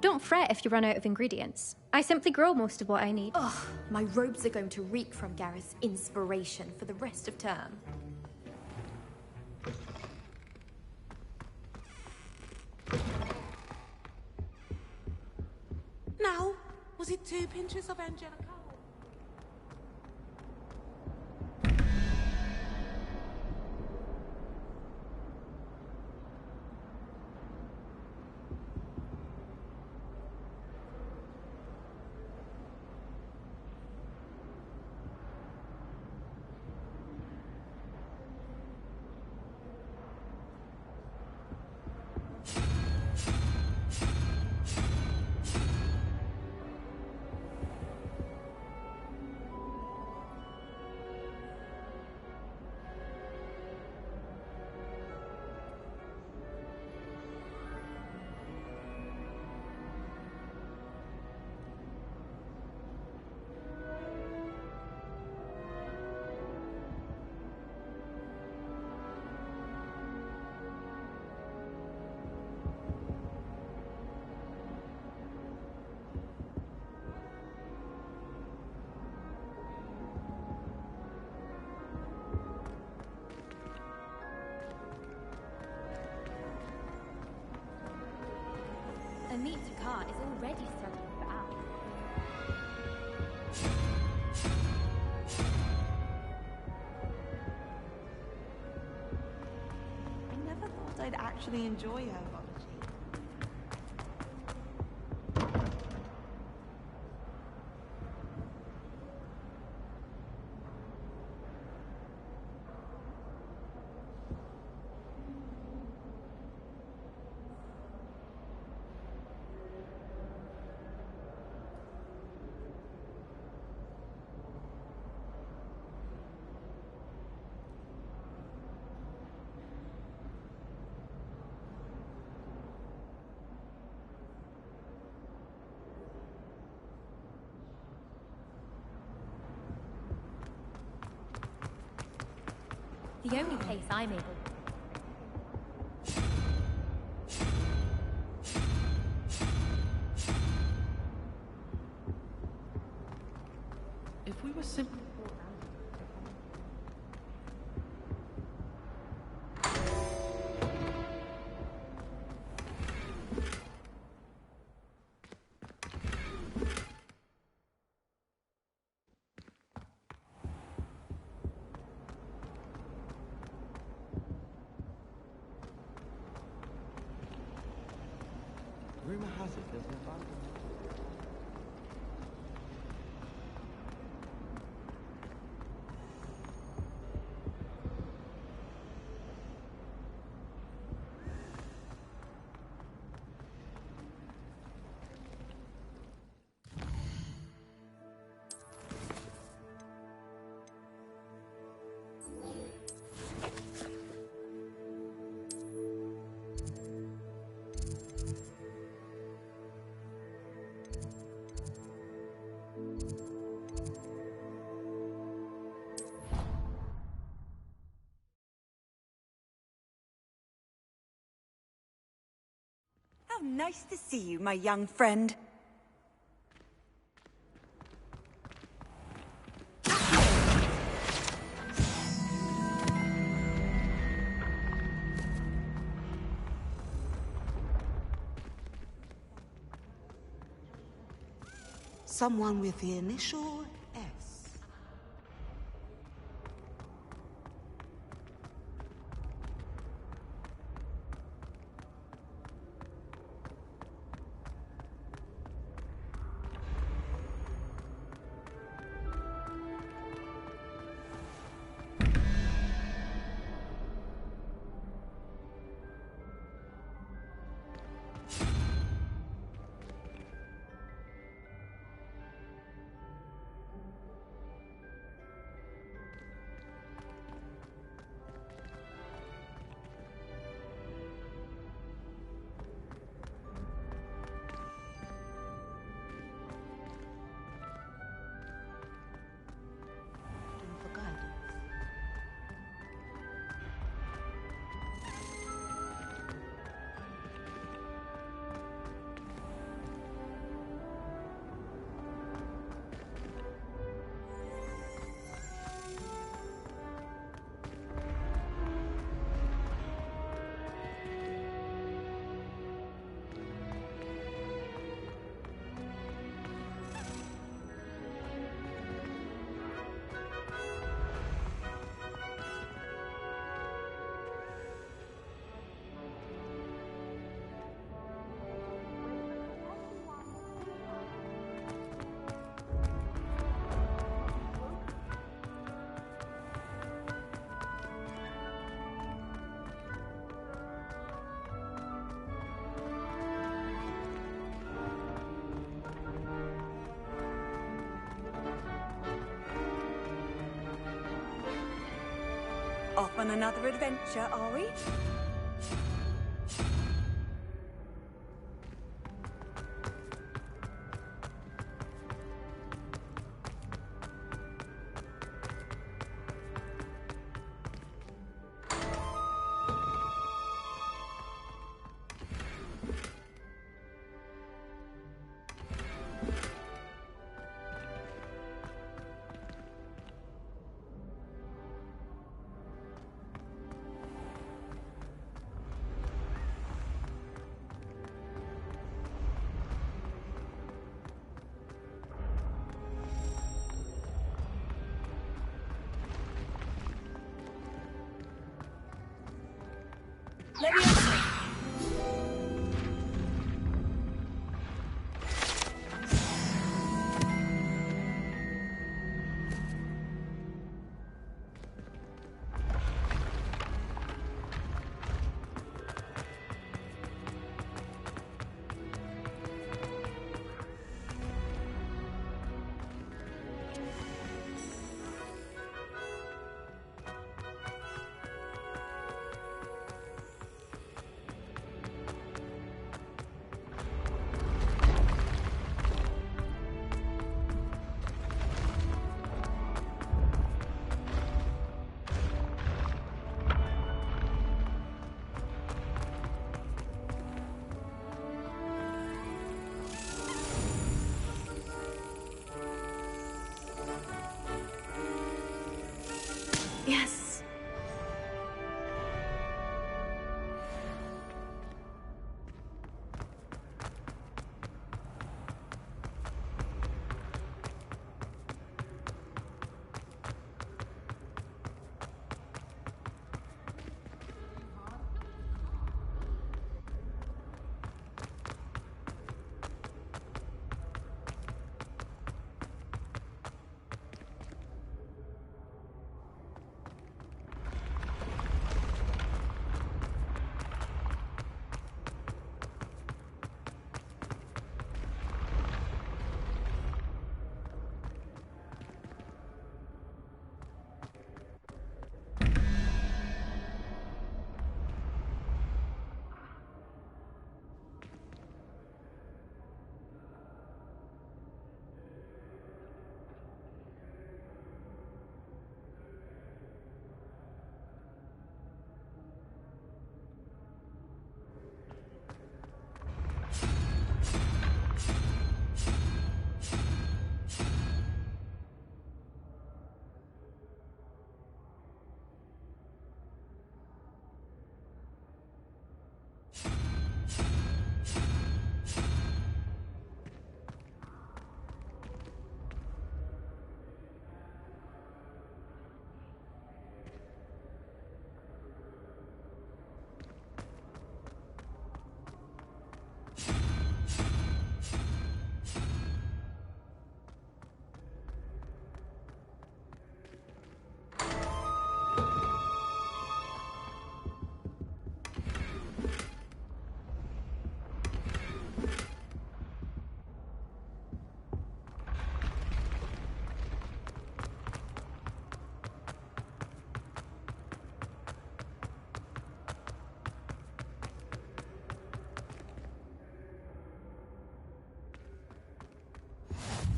Don't fret if you run out of ingredients. I simply grow most of what I need. Ugh, my robes are going to reek from Gareth's inspiration for the rest of term. Now, was it 2 pinches of Angelica? A meet to cart is already struggling for hours. I never thought I'd actually enjoy herbology. the only place I'm able. If we were simply... Rumor has it there's an abandoned... How nice to see you, my young friend. Someone with the initial S. Off on another adventure, are we? Let me answer.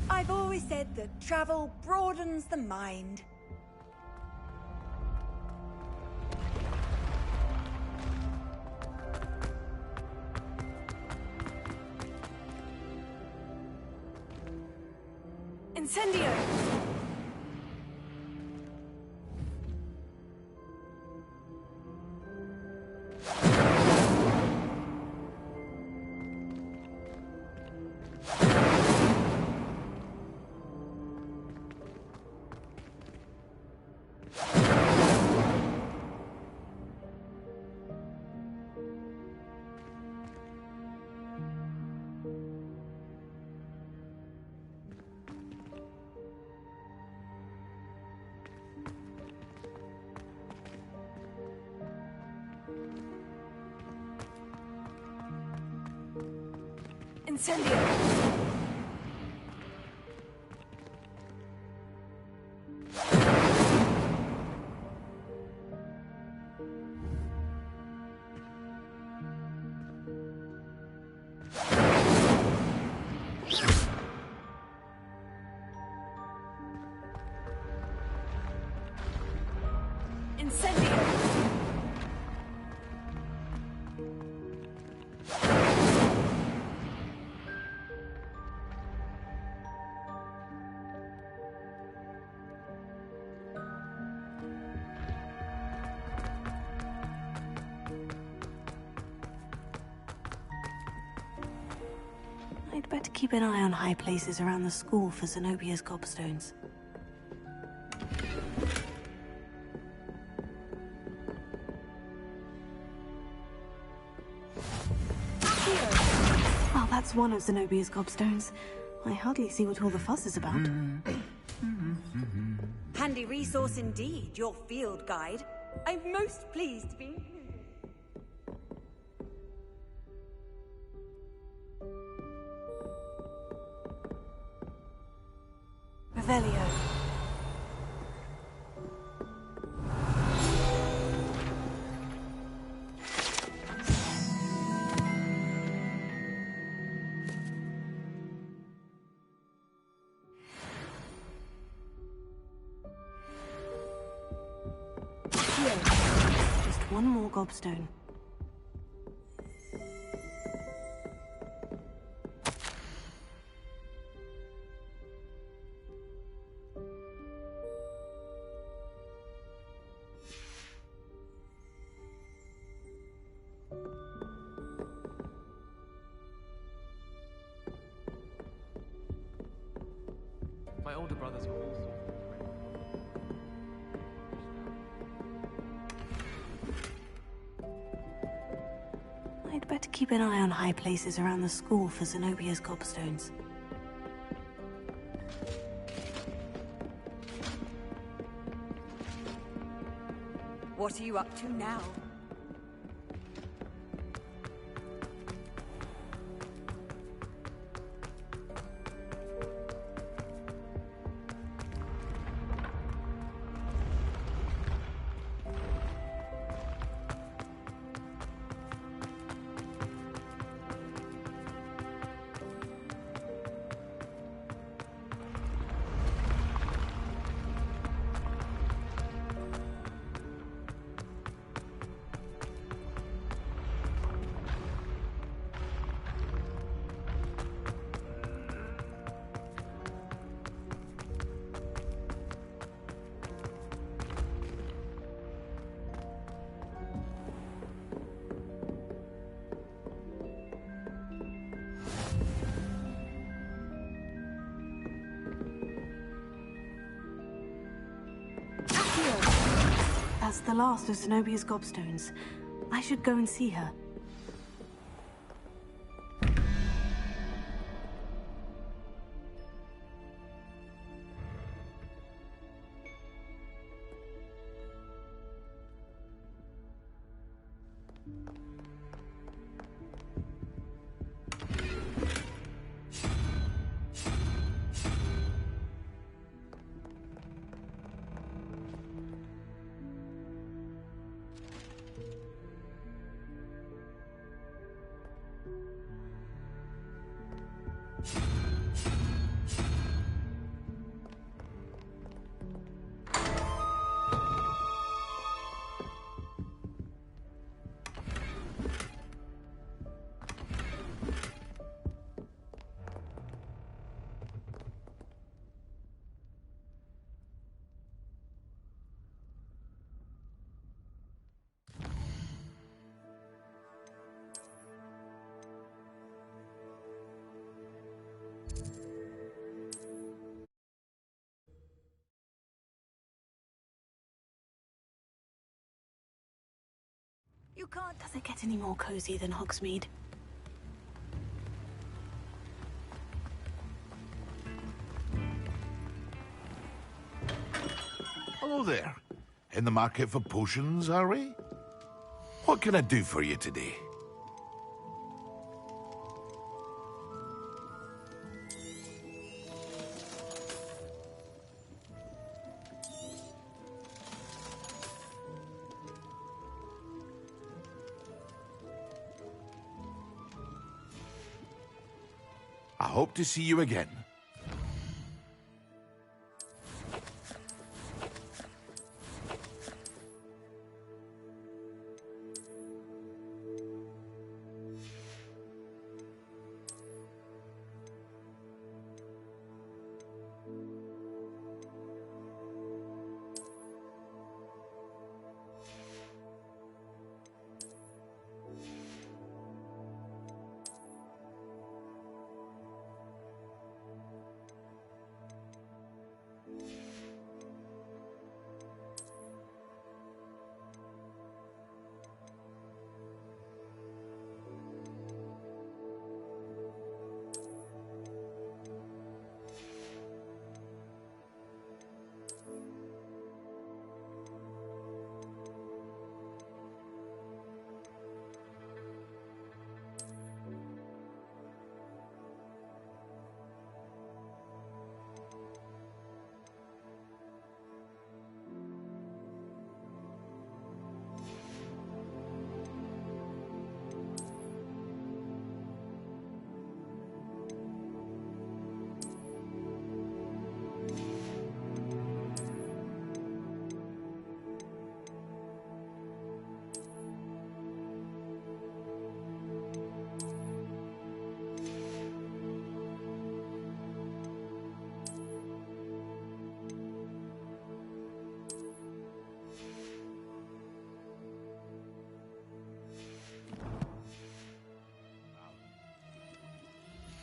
I've always said that travel broadens the mind. Incendio! Incendio! Incendio! I'd better keep an eye on high places around the school for Zenobia's gobstones. Well, that's one of Zenobia's gobstones. I hardly see what all the fuss is about. Handy resource indeed, your field guide. I'm most pleased to be included. Revelio. Just one more gobstone. My older brothers were also. I'd better keep an eye on high places around the school for Zenobia's gobstones. What are you up to now? That's the last of Zenobia's gobstones. I should go and see her. You can't. Does it get any more cozy than Hogsmeade? Hello there. In the market for potions, are we? What can I do for you today? I hope to see you again.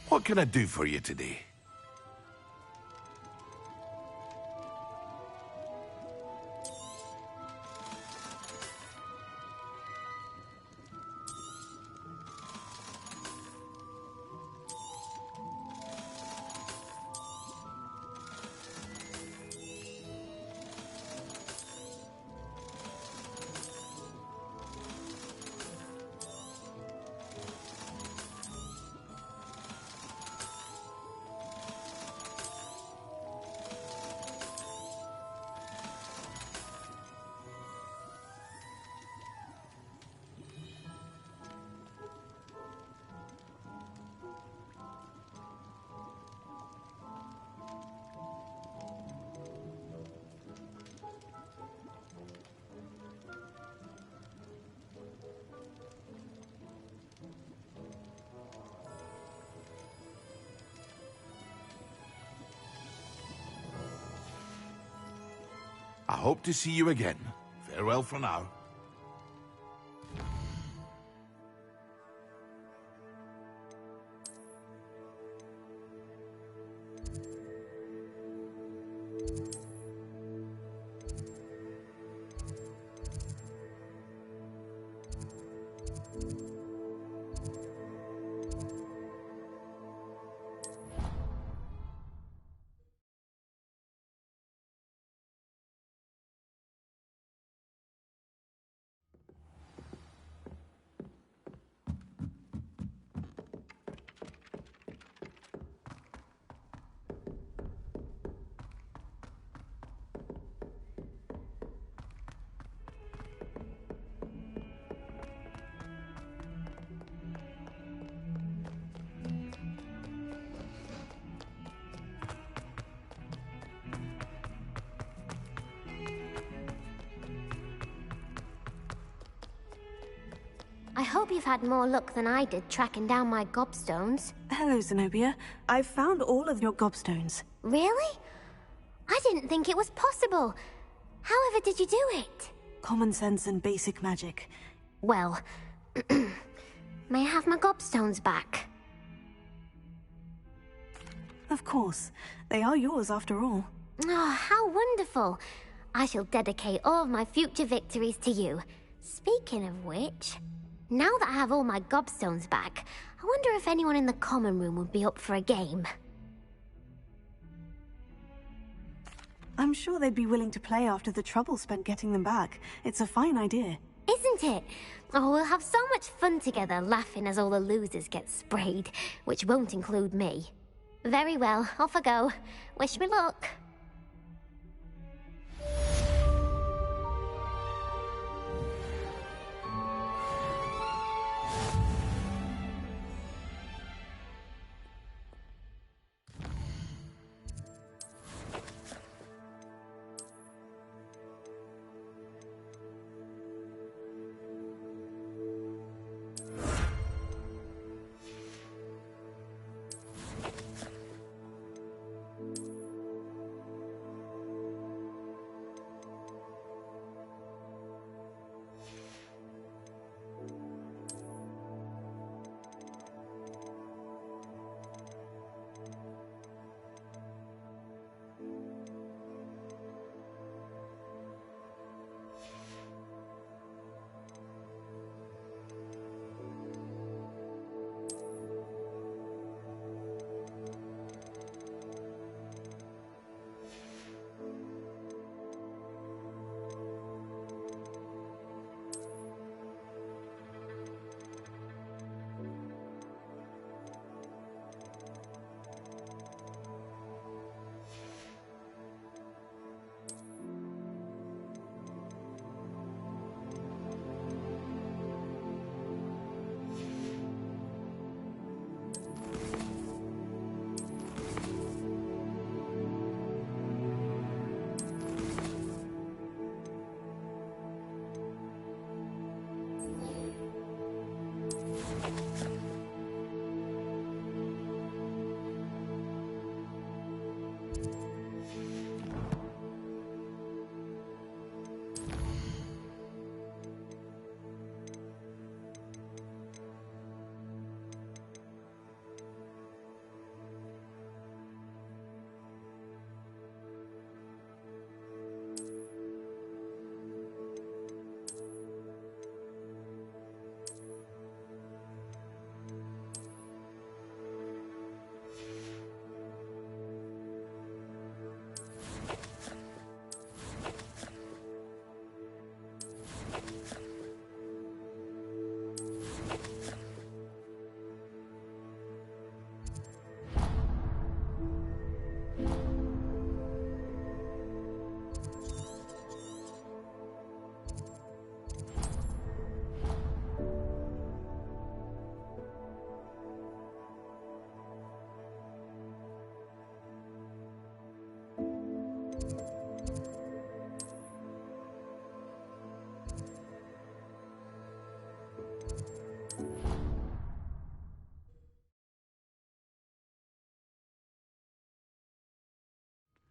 What can I do for you today? I hope to see you again. Farewell for now. I hope you've had more luck than I did tracking down my gobstones. Hello, Zenobia. I've found all of your gobstones. Really? I didn't think it was possible. However did you do it? Common sense and basic magic. Well, may I have my gobstones back? Of course. They are yours after all. Oh, how wonderful. I shall dedicate all of my future victories to you. Speaking of which, now that I have all my gobstones back, I wonder if anyone in the common room would be up for a game. I'm sure they'd be willing to play after the trouble spent getting them back. It's a fine idea. Isn't it? Oh, we'll have so much fun together, laughing as all the losers get sprayed, which won't include me. Very well, off I go. Wish me luck.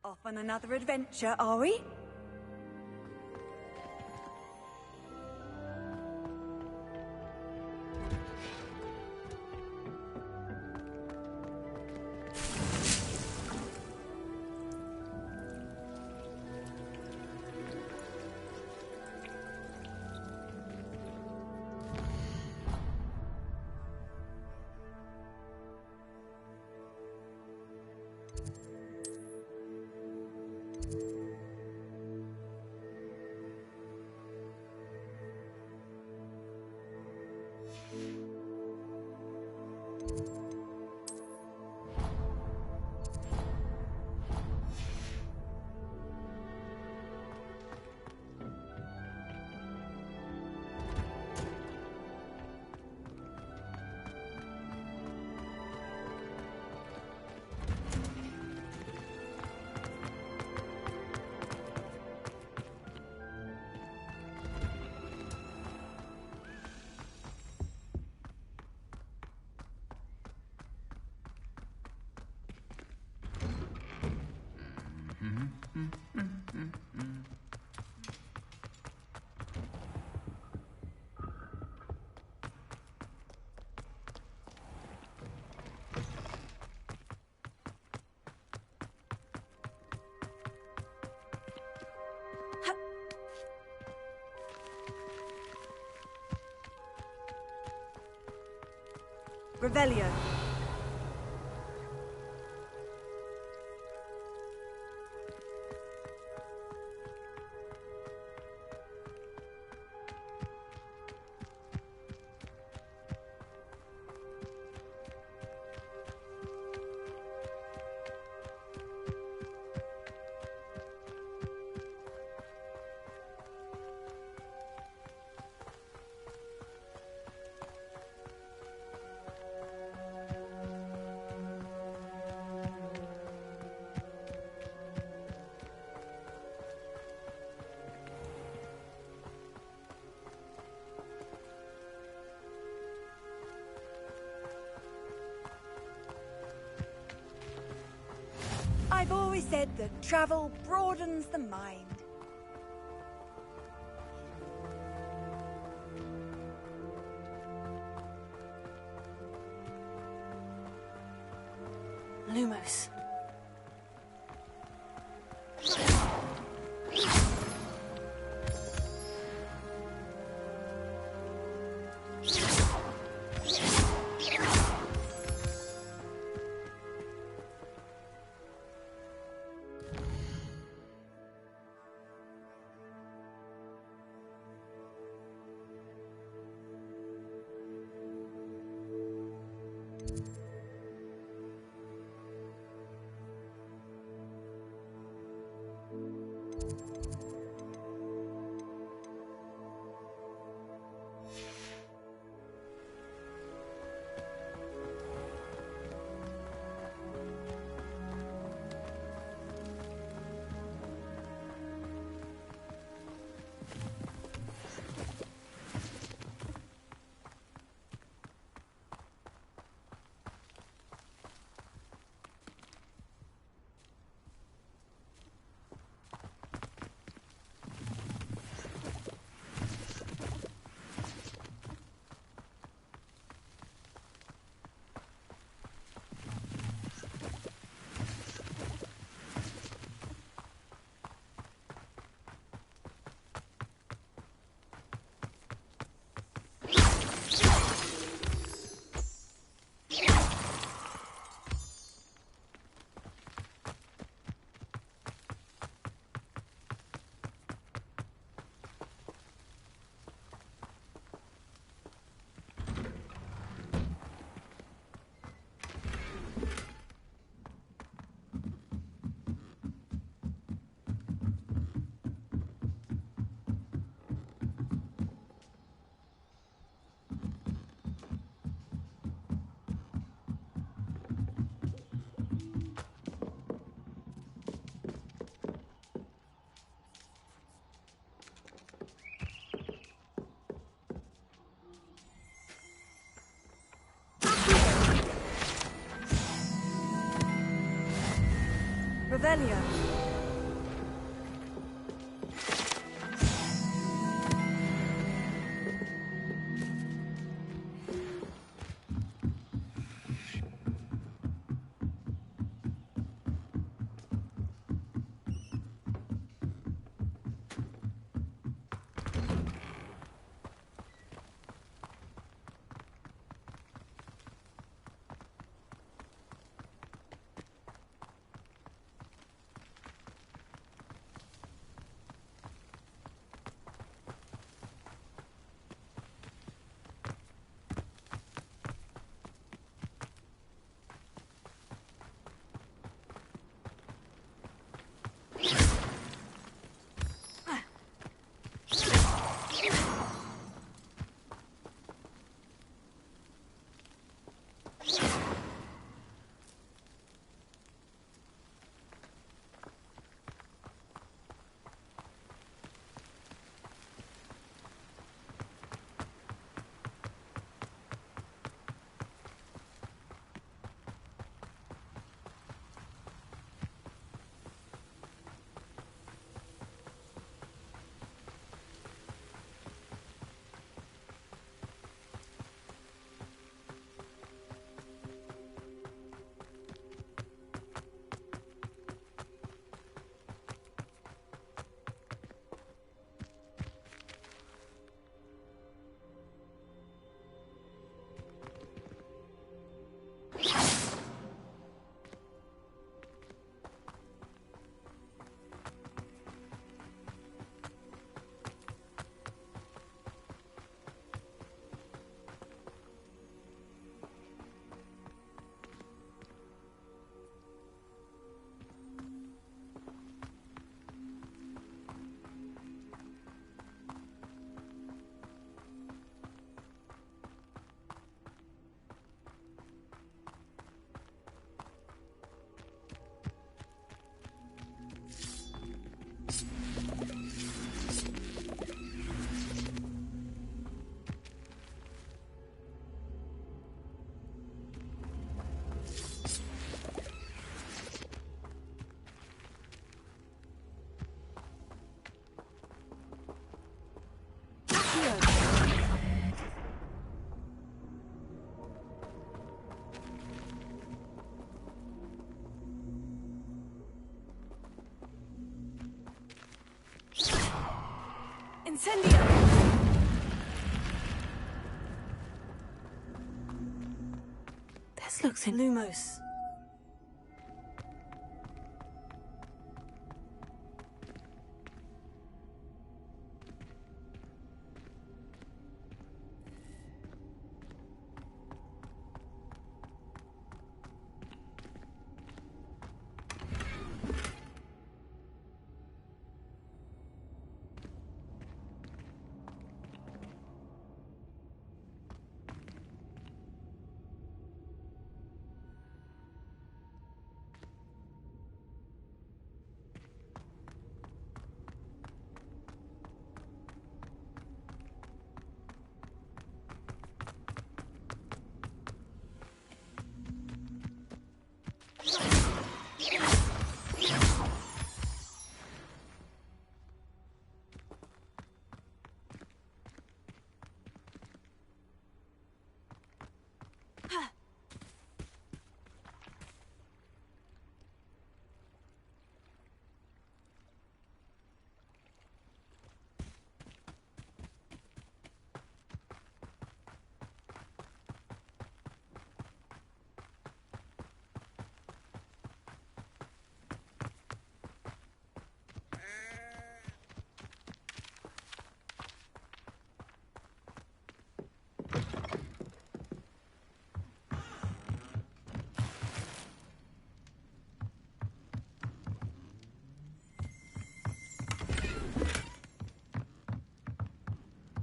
Off on another adventure, are we? Revelio. I've always said that travel broadens the mind. Lumos. Revelio. Incendio! This looks in Lumos.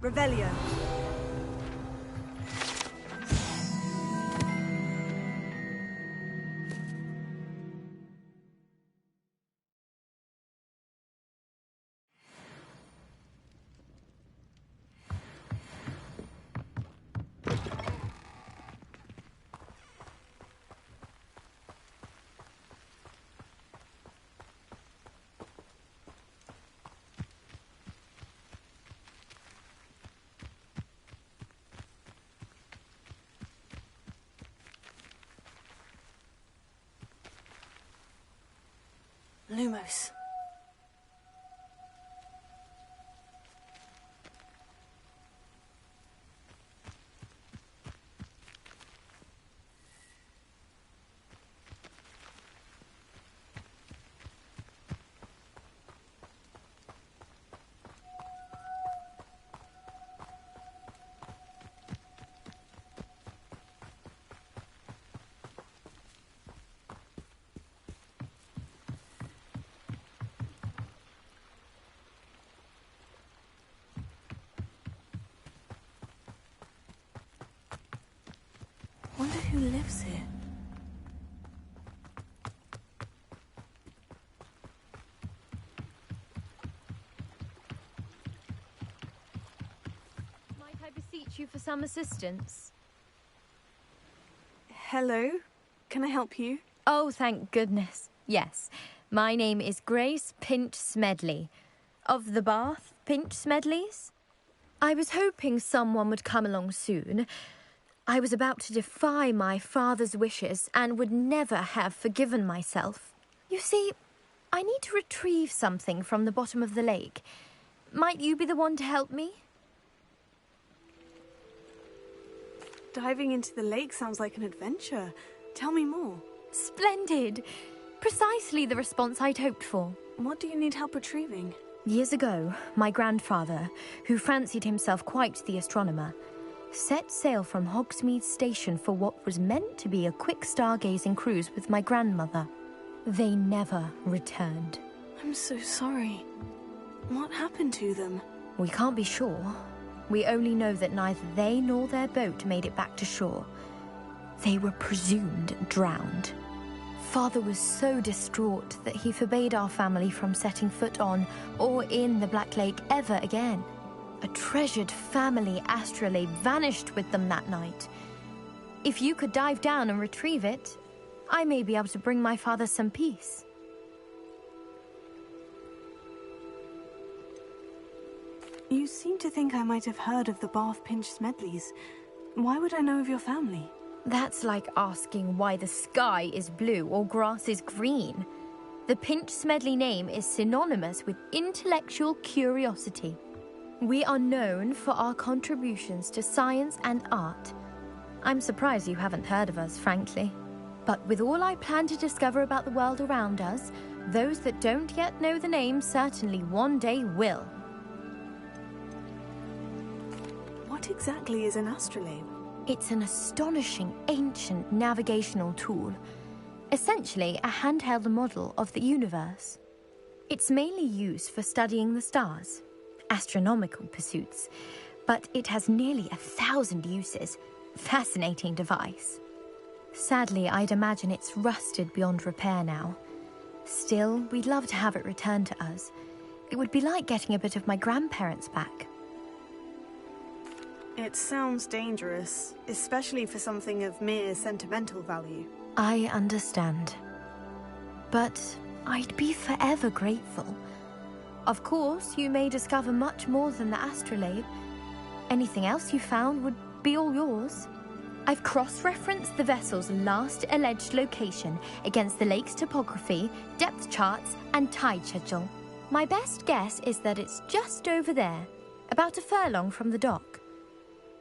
Revelio. Lumos. Wonder who lives here. Might I beseech you for some assistance? Hello? Can I help you? Oh, thank goodness. Yes. My name is Grace Pinch Smedley. Of the Bath Pinch Smedleys? I was hoping someone would come along soon. I was about to defy my father's wishes and would never have forgiven myself. You see, I need to retrieve something from the bottom of the lake. Might you be the one to help me? Diving into the lake sounds like an adventure. Tell me more. Splendid! Precisely the response I'd hoped for. What do you need help retrieving? Years ago, my grandfather, who fancied himself quite the astronomer, set sail from Hogsmeade Station for what was meant to be a quick stargazing cruise with my grandmother. They never returned. I'm so sorry. What happened to them? We can't be sure. We only know that neither they nor their boat made it back to shore. They were presumed drowned. Father was so distraught that he forbade our family from setting foot on or in the Black Lake ever again. A treasured family astrolabe vanished with them that night. If you could dive down and retrieve it, I may be able to bring my father some peace. You seem to think I might have heard of the Bath Pinch Smedleys. Why would I know of your family? That's like asking why the sky is blue or grass is green. The Pinch Smedley name is synonymous with intellectual curiosity. We are known for our contributions to science and art. I'm surprised you haven't heard of us, frankly. But with all I plan to discover about the world around us, those that don't yet know the name certainly one day will. What exactly is an astrolabe? It's an astonishing ancient navigational tool. Essentially, a handheld model of the universe. It's mainly used for studying the stars, astronomical pursuits, but it has nearly 1,000 uses. Fascinating device. Sadly, I'd imagine it's rusted beyond repair now. Still, we'd love to have it returned to us. It would be like getting a bit of my grandparents back. It sounds dangerous, especially for something of mere sentimental value. I understand. But I'd be forever grateful. Of course, you may discover much more than the astrolabe. Anything else you found would be all yours. I've cross-referenced the vessel's last alleged location against the lake's topography, depth charts, and tide schedule. My best guess is that it's just over there, about a furlong from the dock.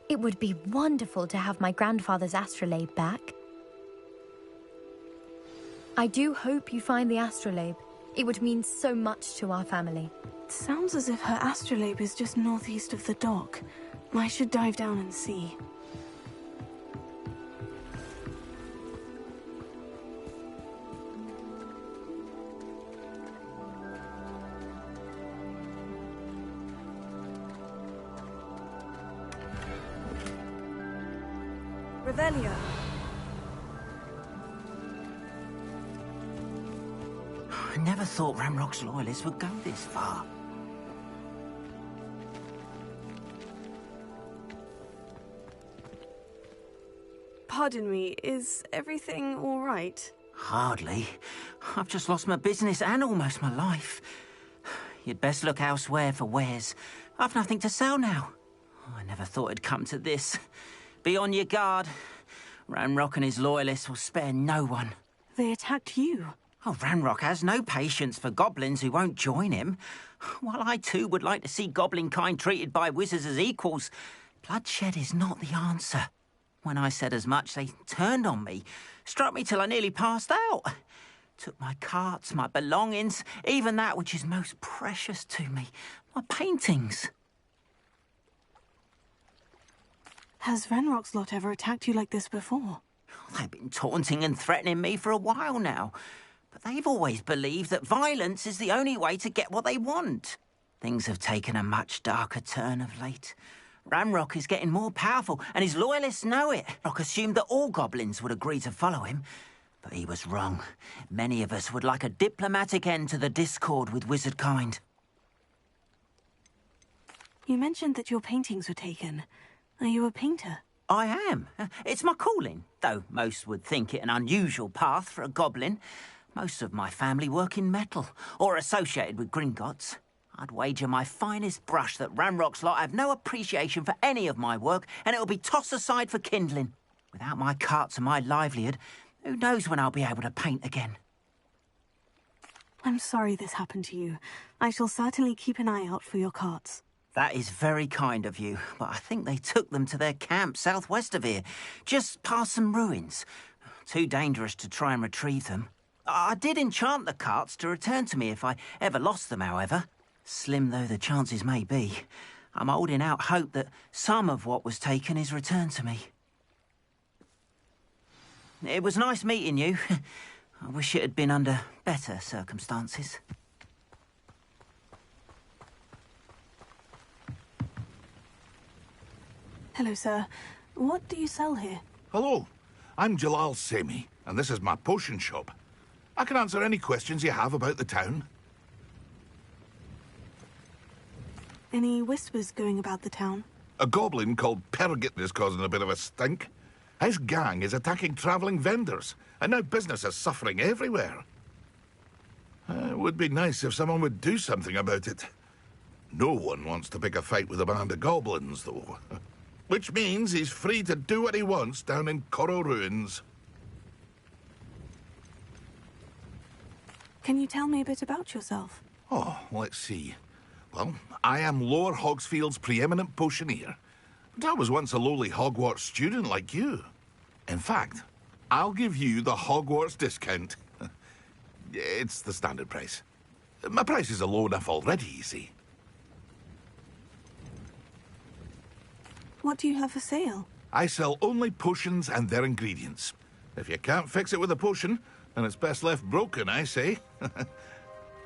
It would be wonderful to have my grandfather's astrolabe back. I do hope you find the astrolabe. It would mean so much to our family. It sounds as if her astrolabe is just northeast of the dock. I should dive down and see. Revelio. I never thought Ranrock's loyalists would go this far. Pardon me, is everything all right? Hardly. I've just lost my business and almost my life. You'd best look elsewhere for wares. I've nothing to sell now. I never thought it'd come to this. Be on your guard. Ranrock and his loyalists will spare no one. They attacked you. Oh, Ranrock has no patience for goblins who won't join him. While I too would like to see goblin kind treated by wizards as equals, bloodshed is not the answer. When I said as much, they turned on me, struck me till I nearly passed out. Took my carts, my belongings, even that which is most precious to me, my paintings. Has Ranrock's lot ever attacked you like this before? They've been taunting and threatening me for a while now. But they've always believed that violence is the only way to get what they want. Things have taken a much darker turn of late. Ranrock is getting more powerful, and his loyalists know it. Ranrock assumed that all goblins would agree to follow him. But he was wrong. Many of us would like a diplomatic end to the discord with wizard kind. You mentioned that your paintings were taken. Are you a painter? I am. It's my calling, though most would think it an unusual path for a goblin. Most of my family work in metal, or associated with Gringotts. I'd wager my finest brush that Ranrock's lot have no appreciation for any of my work, and it'll be tossed aside for kindling. Without my carts and my livelihood, who knows when I'll be able to paint again? I'm sorry this happened to you. I shall certainly keep an eye out for your carts. That is very kind of you, but I think they took them to their camp southwest of here, just past some ruins. Too dangerous to try and retrieve them. I did enchant the carts to return to me if I ever lost them, however. Slim though the chances may be, I'm holding out hope that some of what was taken is returned to me. It was nice meeting you. I wish it had been under better circumstances. Hello, sir. What do you sell here? Hello, I'm Jalal Semi, and this is my potion shop. I can answer any questions you have about the town. Any whispers going about the town? A goblin called Pergit is causing a bit of a stink. His gang is attacking travelling vendors, and now business is suffering everywhere. It would be nice if someone would do something about it. No one wants to pick a fight with a band of goblins, though. Which means he's free to do what he wants down in Coral Ruins. Can you tell me a bit about yourself? Oh, let's see. Well, I am Lower Hogsfield's preeminent potioneer. But I was once a lowly Hogwarts student like you. In fact, I'll give you the Hogwarts discount. It's the standard price. My prices are low enough already, you see. What do you have for sale? I sell only potions and their ingredients. If you can't fix it with a potion, then it's best left broken, I say.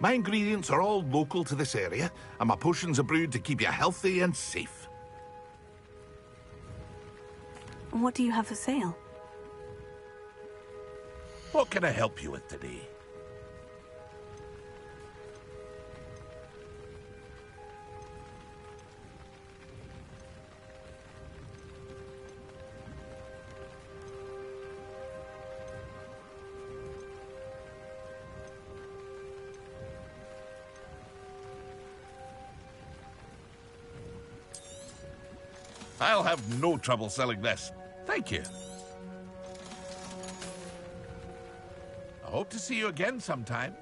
My ingredients are all local to this area, and my potions are brewed to keep you healthy and safe. What do you have for sale? What can I help you with today? I'll have no trouble selling this. Thank you. I hope to see you again sometime.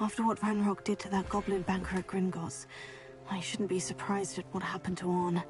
After what Ranrock did to that goblin banker at Gringotts, I shouldn't be surprised at what happened to Orn.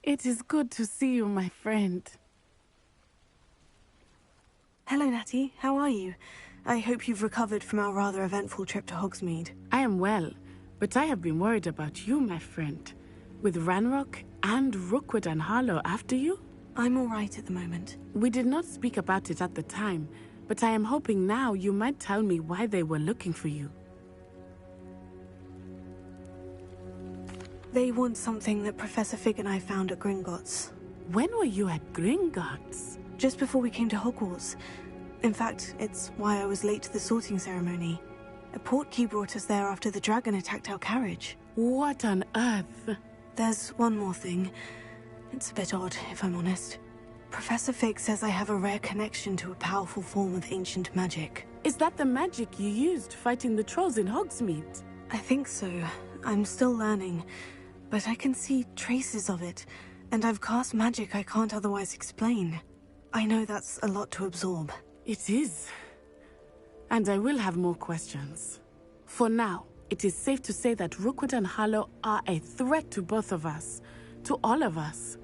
It is good to see you, my friend. Hello, Natty. How are you? I hope you've recovered from our rather eventful trip to Hogsmeade. I am well, but I have been worried about you, my friend. With Ranrock and Rookwood and Harlow after you? I'm all right at the moment. We did not speak about it at the time, but I am hoping now you might tell me why they were looking for you. They want something that Professor Fig and I found at Gringotts. When were you at Gringotts? Just before we came to Hogwarts. In fact, it's why I was late to the sorting ceremony. A portkey brought us there after the dragon attacked our carriage. What on earth? There's one more thing. It's a bit odd, if I'm honest. Professor Fig says I have a rare connection to a powerful form of ancient magic. Is that the magic you used fighting the trolls in Hogsmeade? I think so. I'm still learning. But I can see traces of it, and I've cast magic I can't otherwise explain. I know that's a lot to absorb. It is. And I will have more questions. For now, it is safe to say that Rookwood and Harlow are a threat to both of us, to all of us,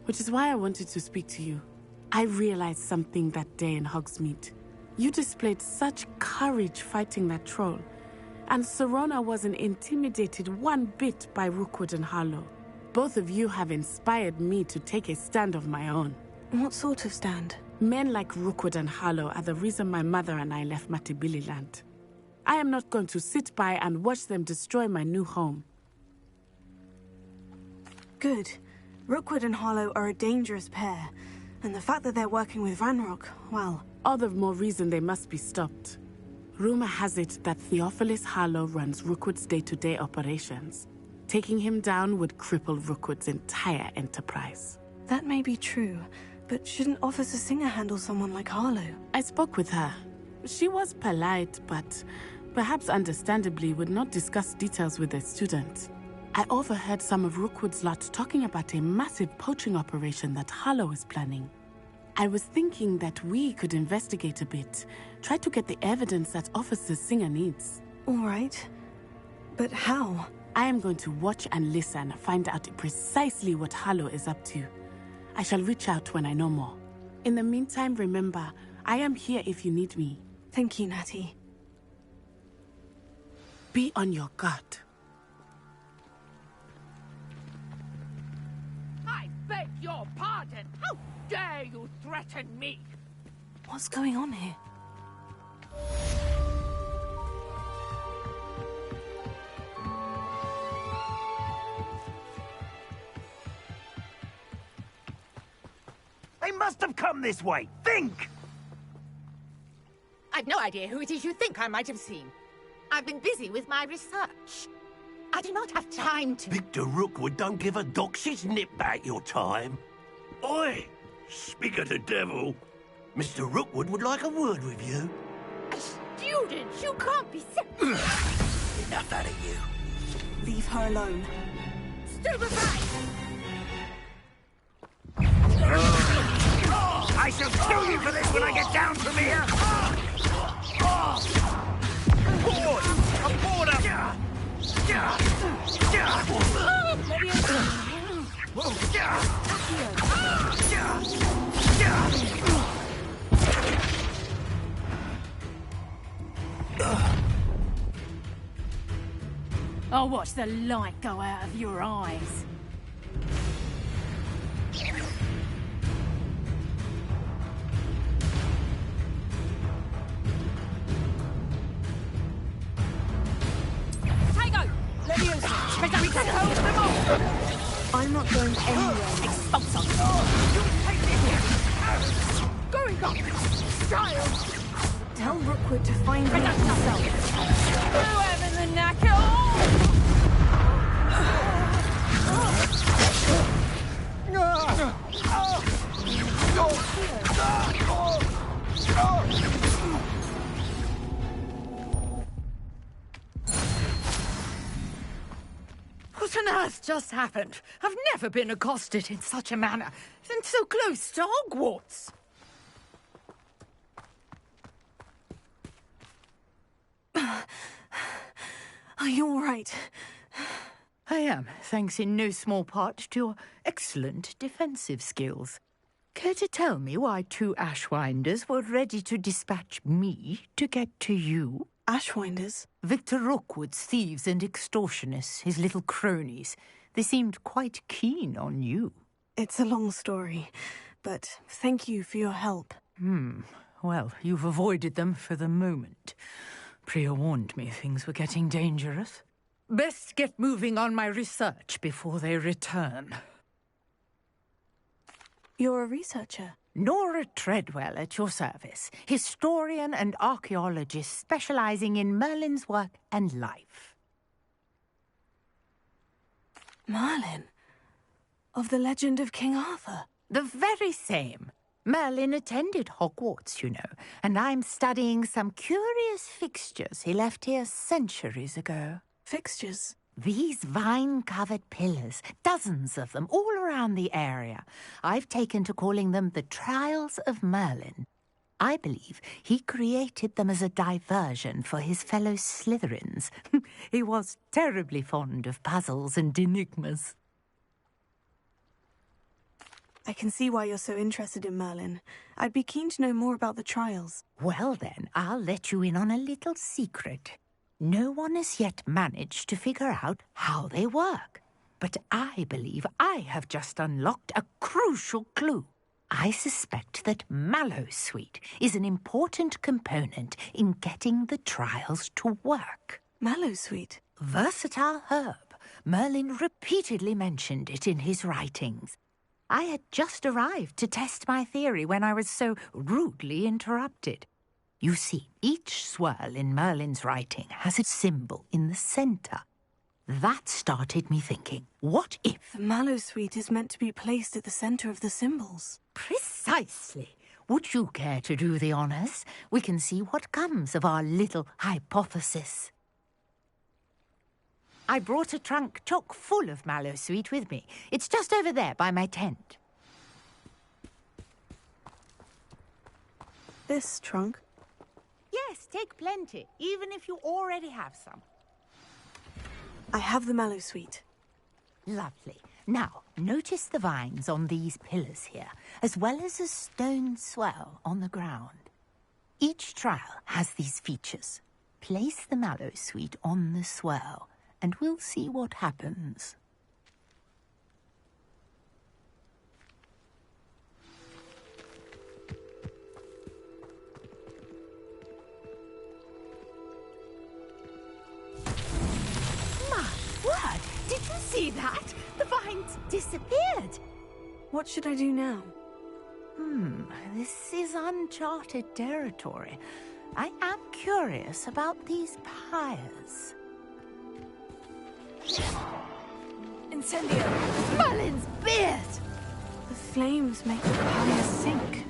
which is why I wanted to speak to you. I realized something that day in Hogsmeade. You displayed such courage fighting that troll, and Serona wasn't intimidated one bit by Rookwood and Harlow. Both of you have inspired me to take a stand of my own. What sort of stand? Men like Rookwood and Harlow are the reason my mother and I left Matibili land. I am not going to sit by and watch them destroy my new home. Good. Rookwood and Harlow are a dangerous pair, and the fact that they're working with Ranrock, well... All the more reason they must be stopped. Rumor has it that Theophilus Harlow runs Rookwood's day-to-day operations. Taking him down would cripple Rookwood's entire enterprise. That may be true, but shouldn't Officer Singer handle someone like Harlow? I spoke with her. She was polite, but perhaps understandably would not discuss details with a student. I overheard some of Rookwood's lot talking about a massive poaching operation that Harlow is planning. I was thinking that we could investigate a bit, try to get the evidence that Officer Singer needs. All right. But how? I am going to watch and listen, find out precisely what Harlow is up to. I shall reach out when I know more. In the meantime, remember, I am here if you need me. Thank you, Natty. Be on your guard. I beg your pardon. How dare you threaten me? What's going on here? They must have come this way. Think! I've no idea who it is you think I might have seen. I've been busy with my research. I do not have time to... Victor Rookwood don't give a doxy's nip back your time. Oi! Speak of the devil. Mr. Rookwood would like a word with you. A student? You can't be serious. Enough out of you. Leave her alone. Stupefy! I shall kill you for this when I get down from here! Board! A boarder! I'll watch the light go out of your eyes. We can hold them off! I'm not going anywhere. Expulsor! Going up! Child! Tell Rookwood to find me himself. You having the knack at all? What on earth just happened? I've never been accosted in such a manner, and so close to Hogwarts. Are you all right? I am, thanks in no small part to your excellent defensive skills. Care to tell me why two Ashwinders were ready to dispatch me to get to you? Ashwinders? Victor Rookwood's thieves and extortionists, his little cronies. They seemed quite keen on you. It's a long story, but thank you for your help. Well, you've avoided them for the moment. Priya warned me things were getting dangerous. Best get moving on my research before they return. You're a researcher? Nora Treadwell at your service, historian and archaeologist specializing in Merlin's work and life. Merlin? Of the legend of King Arthur? The very same. Merlin attended Hogwarts, you know, and I'm studying some curious fixtures he left here centuries ago. Fixtures? These vine-covered pillars, dozens of them, all around the area. I've taken to calling them the Trials of Merlin. I believe he created them as a diversion for his fellow Slytherins. He was terribly fond of puzzles and enigmas. I can see why you're so interested in Merlin. I'd be keen to know more about the trials. Well then, I'll let you in on a little secret. No one has yet managed to figure out how they work. But I believe I have just unlocked a crucial clue. I suspect that Mallowsweet is an important component in getting the trials to work. Mallowsweet? Versatile herb. Merlin repeatedly mentioned it in his writings. I had just arrived to test my theory when I was so rudely interrupted. You see, each swirl in Merlin's writing has a symbol in the centre. That started me thinking, what if... The Mallowsweet is meant to be placed at the centre of the symbols. Precisely. Would you care to do the honours? We can see what comes of our little hypothesis. I brought a trunk chock full of Mallowsweet with me. It's just over there by my tent. This trunk? Yes, take plenty, even if you already have some. I have the Mallowsweet. Lovely. Now, notice the vines on these pillars here, as well as a stone swell on the ground. Each trial has these features. Place the Mallowsweet on the swell, and we'll see what happens. Word! Did you see that? The vines disappeared. What should I do now? This is uncharted territory. I am curious about these pyres. Incendio! Merlin's beard! The flames make the pyres sink.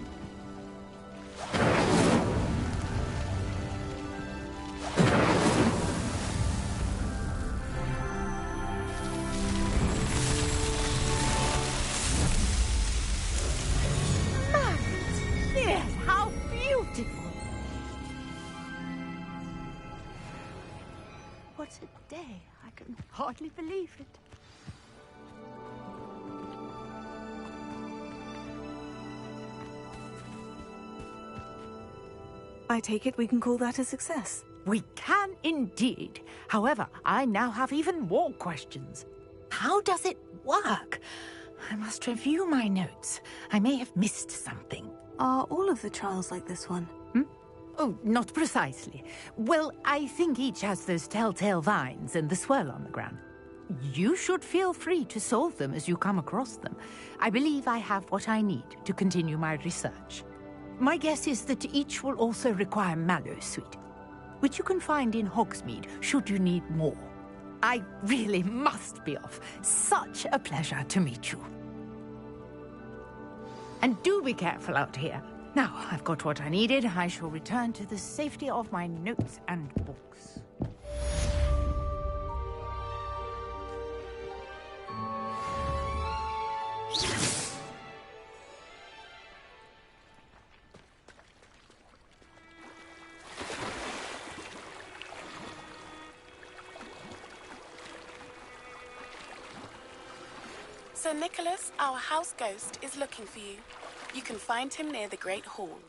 How beautiful! What a day. I can hardly believe it. I take it we can call that a success. We can indeed. However, I now have even more questions. How does it work? I must review my notes. I may have missed something. Are all of the trials like this one? Oh, not precisely. Well, I think each has those telltale vines and the swirl on the ground. You should feel free to solve them as you come across them. I believe I have what I need to continue my research. My guess is that each will also require Mallowsweet, which you can find in Hogsmeade should you need more. I really must be off. Such a pleasure to meet you. And do be careful out here. Now, I've got what I needed. I shall return to the safety of my notes and books. Sir Nicholas, our house ghost, is looking for you. You can find him near the Great Hall.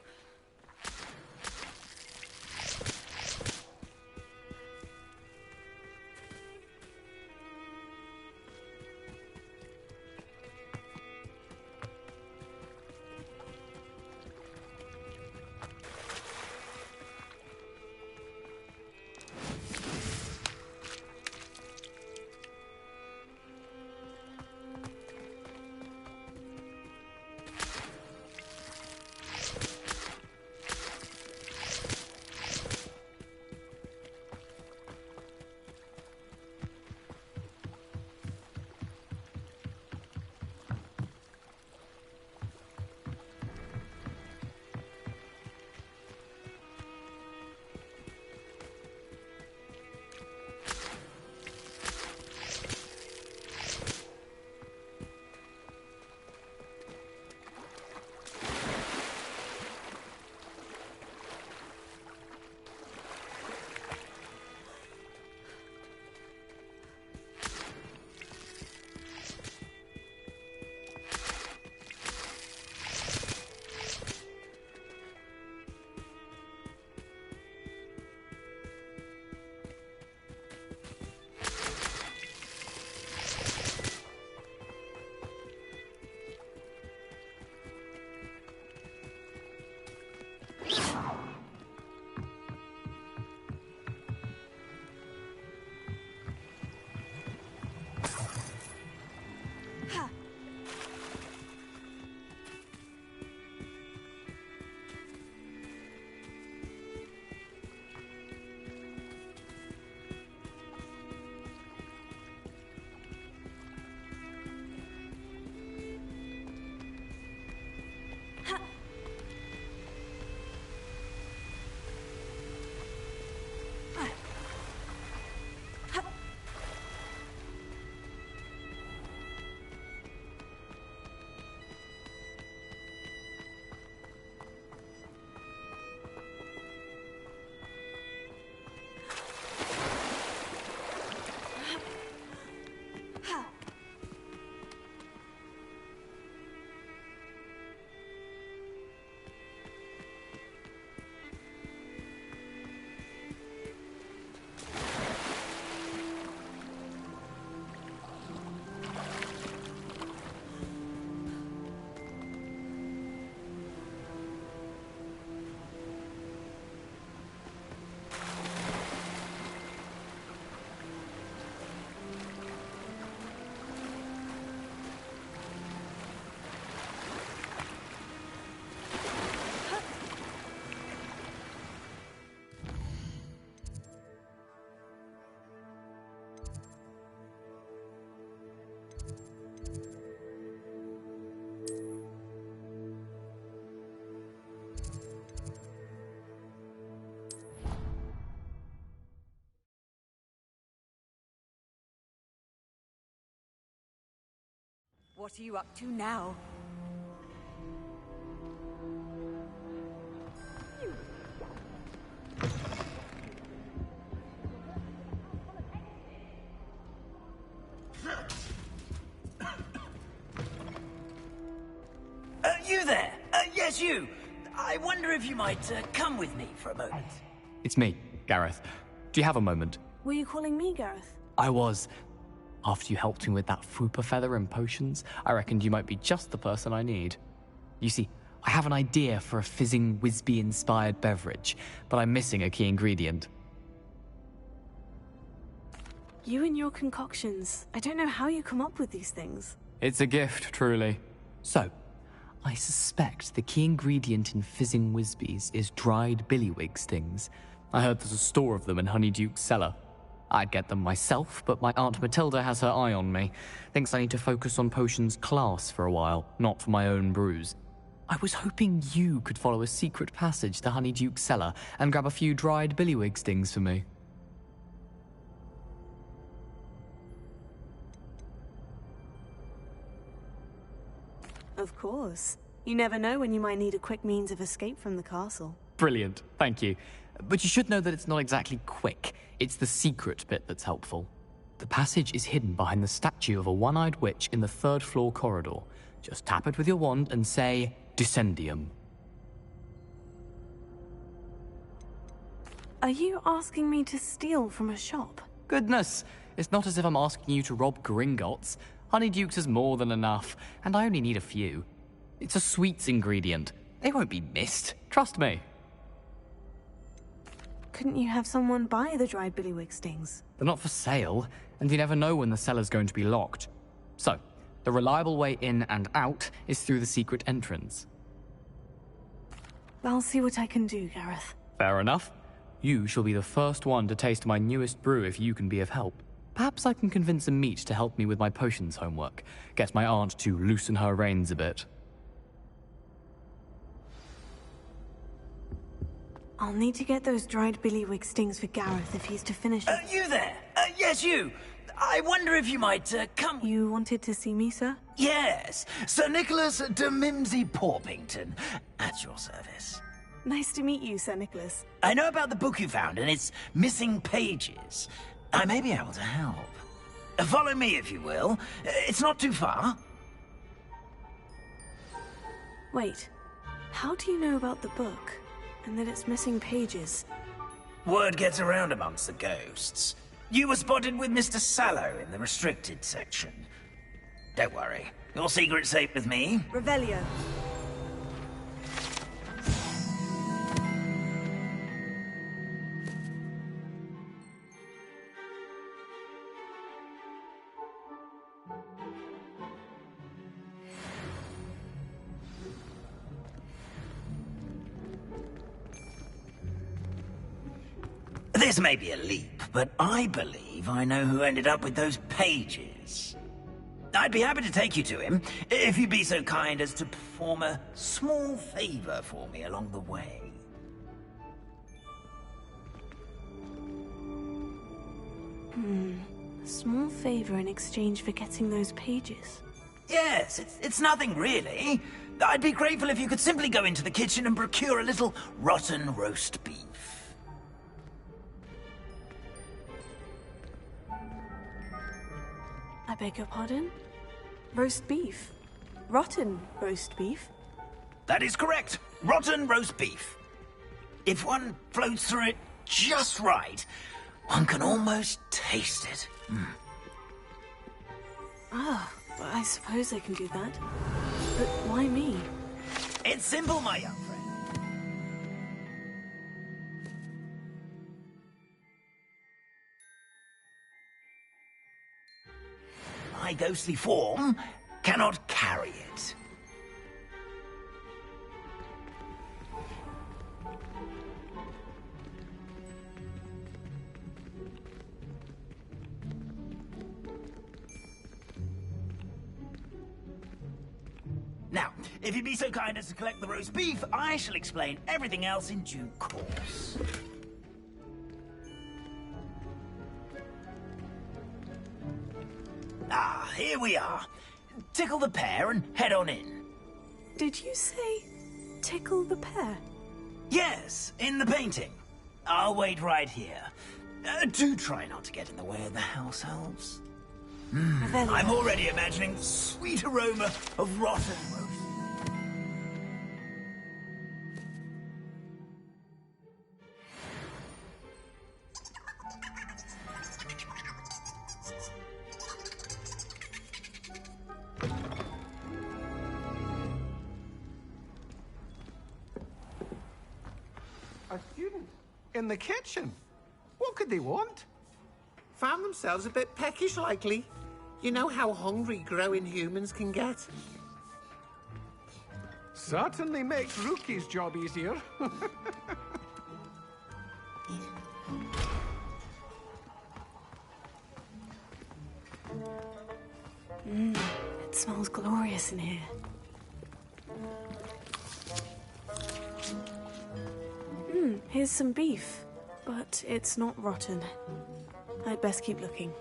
What are you up to now? You there? Yes, you. I wonder if you might come with me for a moment. It's me, Gareth. Do you have a moment? Were you calling me Gareth? I was. After you helped me with that Fupa feather and potions, I reckoned you might be just the person I need. You see, I have an idea for a fizzing Wisby-inspired beverage, but I'm missing a key ingredient. You and your concoctions. I don't know how you come up with these things. It's a gift, truly. So, I suspect the key ingredient in fizzing Wisbies is dried billywig stings. I heard there's a store of them in Honeyduke's cellar. I'd get them myself, but my Aunt Matilda has her eye on me. Thinks I need to focus on potions class for a while, not for my own brews. I was hoping you could follow a secret passage to Honeyduke's cellar and grab a few dried billywig stings for me. Of course. You never know when you might need a quick means of escape from the castle. Brilliant, thank you. But you should know that it's not exactly quick. It's the secret bit that's helpful. The passage is hidden behind the statue of a one-eyed witch in the third-floor corridor. Just tap it with your wand and say, Descendium. Are you asking me to steal from a shop? Goodness, it's not as if I'm asking you to rob Gringotts. Honeyduke's is more than enough, and I only need a few. It's a sweets ingredient. They won't be missed, trust me. Couldn't you have someone buy the dried billywig stings? They're not for sale, and you never know when the cellar's going to be locked. So, the reliable way in and out is through the secret entrance. I'll see what I can do, Gareth. Fair enough. You shall be the first one to taste my newest brew if you can be of help. Perhaps I can convince a meat to help me with my potions homework. Get my aunt to loosen her reins a bit. I'll need to get those dried billywig stings for Gareth if he's to finish it. You there? Yes, you. I wonder if you might come... You wanted to see me, sir? Yes. Sir Nicholas de Mimsy Porpington. At your service. Nice to meet you, Sir Nicholas. I know about the book you found and its missing pages. I may be able to help. Follow me, if you will. It's not too far. Wait. How do you know about the book? And that it's missing pages? Word gets around amongst the ghosts. You were spotted with Mr. Sallow in the restricted section. Don't worry. Your secret's safe with me. Revelio. This may be a leap, but I believe I know who ended up with those pages. I'd be happy to take you to him, if you'd be so kind as to perform a small favor for me along the way. A small favor in exchange for getting those pages. Yes, it's nothing really. I'd be grateful if you could simply go into the kitchen and procure a little rotten roast beef. I beg your pardon? Roast beef? Rotten roast beef? That is correct. Rotten roast beef. If one floats through it just right, one can almost taste it. Ah, well, I suppose I can do that. But why me? It's simple, my young friend. My ghostly form cannot carry it. Now, if you'd be so kind as to collect the roast beef, I shall explain everything else in due course. Ah, here we are. tickle the pear and head on in. Did you say tickle the pear? Yes, in the painting. I'll wait right here. Do try not to get in the way of the house elves. I'm already imagining the sweet aroma of rotten roast. A student in the kitchen? What could they want? Found themselves a bit peckish, likely. You know how hungry growing humans can get. Certainly makes Rookie's job easier. It smells glorious in here. Here's some beef, but it's not rotten. I'd best keep looking.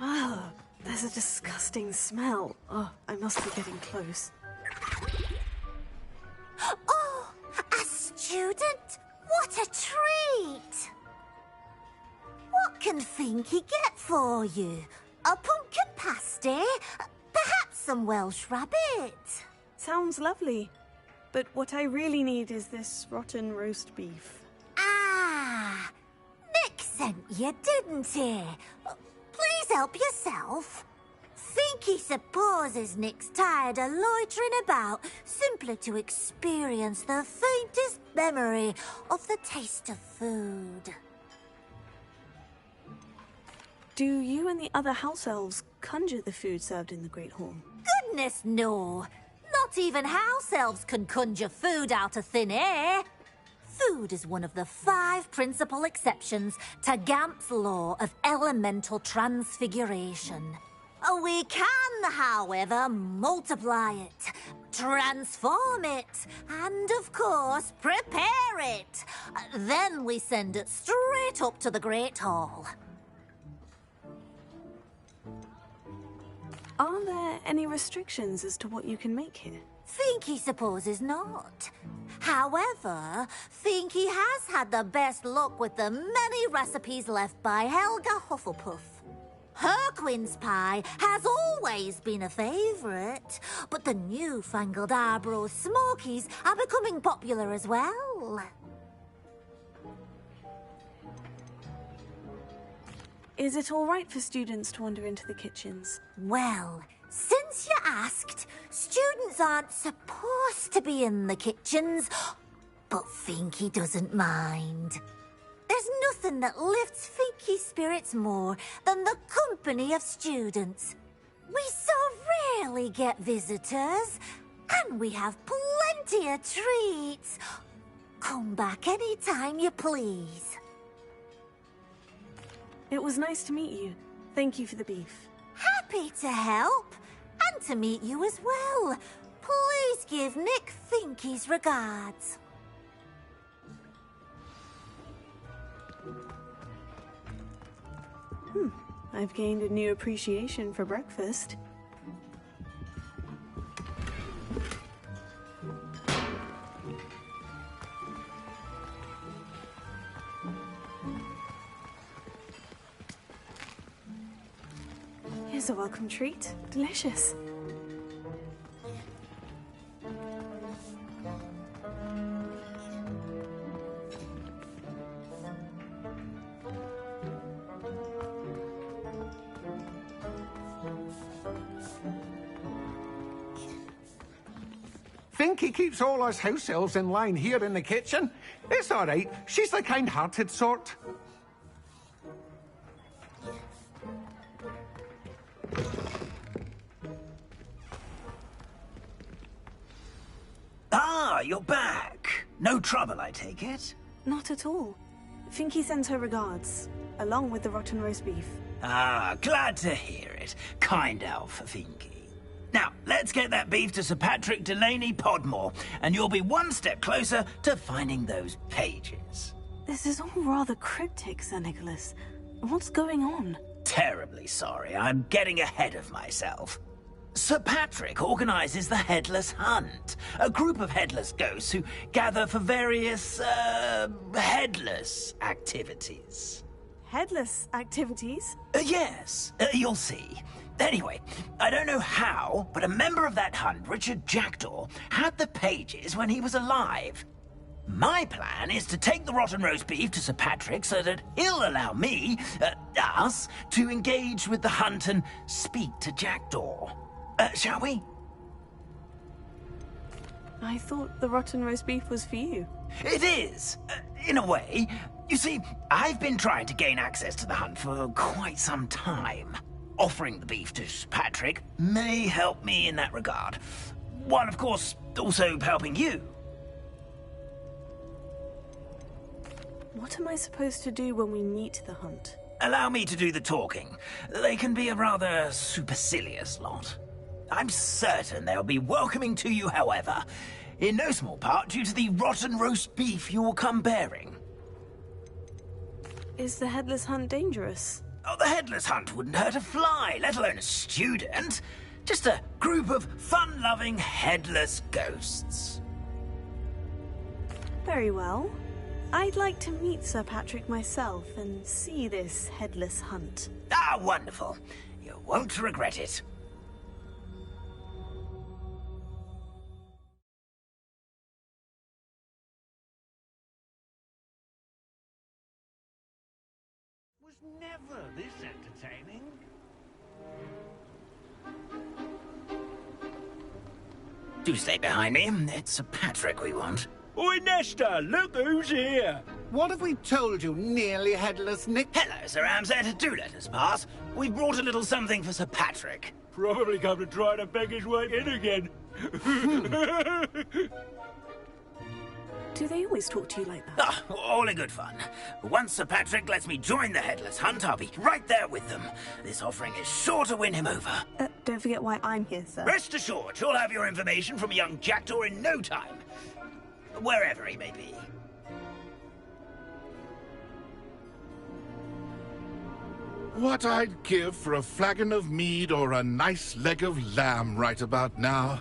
Ah, there's a disgusting smell. Oh, I must be getting close. Oh, a student? What a treat! What can Finky get for you? A pumpkin pasty? Perhaps some Welsh rabbit? Sounds lovely. But what I really need is this rotten roast beef. Ah, Nick sent you, didn't he? Please help yourself. Finky supposes Nick's tired of loitering about simply to experience the faintest memory of the taste of food. Do you and the other house elves conjure the food served in the Great Hall? Goodness, no. Not even house elves can conjure food out of thin air. Food is one of the 5 principal exceptions to Gamp's law of elemental transfiguration. We can, however, multiply it, transform it, and, of course, prepare it. Then we send it straight up to the Great Hall. Are there any restrictions as to what you can make here? Finky supposes not. However, Finky has had the best luck with the many recipes left by Helga Hufflepuff. Her quince pie has always been a favourite, but the newfangled Arbroath Smokies are becoming popular as well. Is it all right for students to wander into the kitchens? Well, since you asked, students aren't supposed to be in the kitchens, but Finky doesn't mind. There's nothing that lifts Finky's spirits more than the company of students. We so rarely get visitors, and we have plenty of treats. Come back any time you please. It was nice to meet you. Thank you for the beef. Happy to help, and to meet you as well. Please give Nick Finky's regards. I've gained a new appreciation for breakfast. Here's a welcome treat. Delicious. Finky keeps all us house elves in line here in the kitchen. It's all right. She's the kind-hearted sort. Ah, you're back. No trouble, I take it? Not at all. Finky sends her regards, along with the rotten roast beef. Ah, glad to hear it. Kind elf, Finky. Now, let's get that beef to Sir Patrick Delaney Podmore, and you'll be one step closer to finding those pages. This is all rather cryptic, Sir Nicholas. What's going on? Terribly sorry, I'm getting ahead of myself. Sir Patrick organises the Headless Hunt, a group of headless ghosts who gather for various, headless activities. Headless activities? Yes, you'll see. Anyway, I don't know how, but a member of that hunt, Richard Jackdaw, had the pages when he was alive. My plan is to take the rotten roast beef to Sir Patrick so that he'll allow me, us, to engage with the hunt and speak to Jackdaw. Shall we? I thought the rotten roast beef was for you. It is, in a way. You see, I've been trying to gain access to the hunt for quite some time. Offering the beef to Sir Patrick may help me in that regard. While, of course, also helping you. What am I supposed to do when we meet the hunt? Allow me to do the talking. They can be a rather supercilious lot. I'm certain they'll be welcoming to you, however, in no small part due to the rotten roast beef you'll come bearing. Is the Headless Hunt dangerous? Oh, the Headless Hunt wouldn't hurt a fly, let alone a student. Just a group of fun-loving headless ghosts. Very well. I'd like to meet Sir Patrick myself and see this Headless Hunt. Ah, wonderful. You won't regret it. Was never this entertaining. Do stay behind me. It's Sir Patrick we want. Oi, Nesta, look who's here. What have we told you, nearly headless Nick? Hello, Sir Ramsay. Do let us pass. We've brought a little something for Sir Patrick. Probably come to try to beg his way in again. Do they always talk to you like that? Ah, all in good fun. Once Sir Patrick lets me join the Headless Hunt, I'll be right there with them. This offering is sure to win him over. Don't forget why I'm here, sir. Rest assured, you'll have your information from a young Jackdaw in no time. Wherever he may be. What I'd give for a flagon of mead or a nice leg of lamb right about now.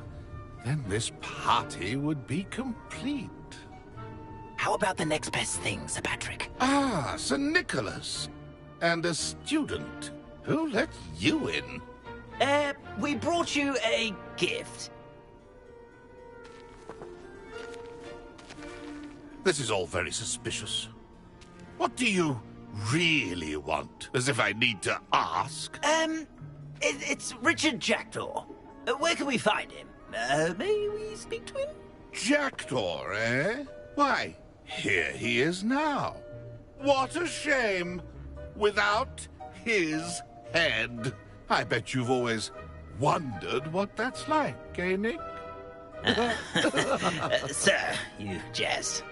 Then this party would be complete. How about the next best thing, Sir Patrick? Ah, Sir Nicholas. And a student. Who let you in? We brought you a gift. This is all very suspicious. What do you really want? As if I need to ask. It's Richard Jackdaw. Where can we find him? May we speak to him? Jackdaw, eh? Why, here he is now. What a shame. Without his head. I bet you've always wondered what that's like, eh, Nick? Sir, you jest.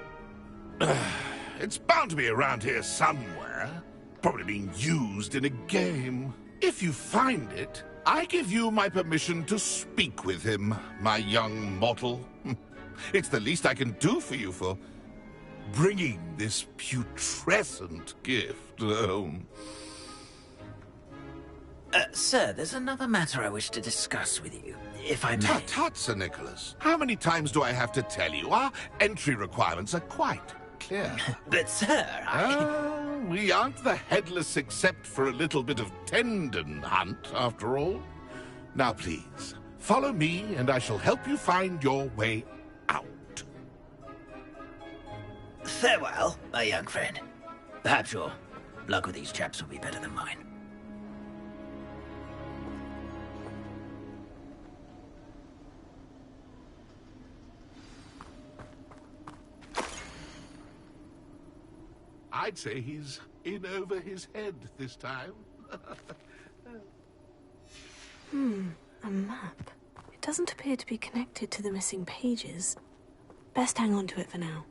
It's bound to be around here somewhere. Probably being used in a game. If you find it, I give you my permission to speak with him, my young mortal. It's the least I can do for you for bringing this putrescent gift home. Sir, there's another matter I wish to discuss with you, if I may. Tut, tut, Sir Nicholas. How many times do I have to tell you? Our entry requirements are quite clear. But, sir, we aren't the headless except for a little bit of tendon hunt, after all. Now, please, follow me, and I shall help you find your way out. Farewell, my young friend. Perhaps your luck with these chaps will be better than mine. I'd say he's in over his head this time. A map. It doesn't appear to be connected to the missing pages. Best hang on to it for now.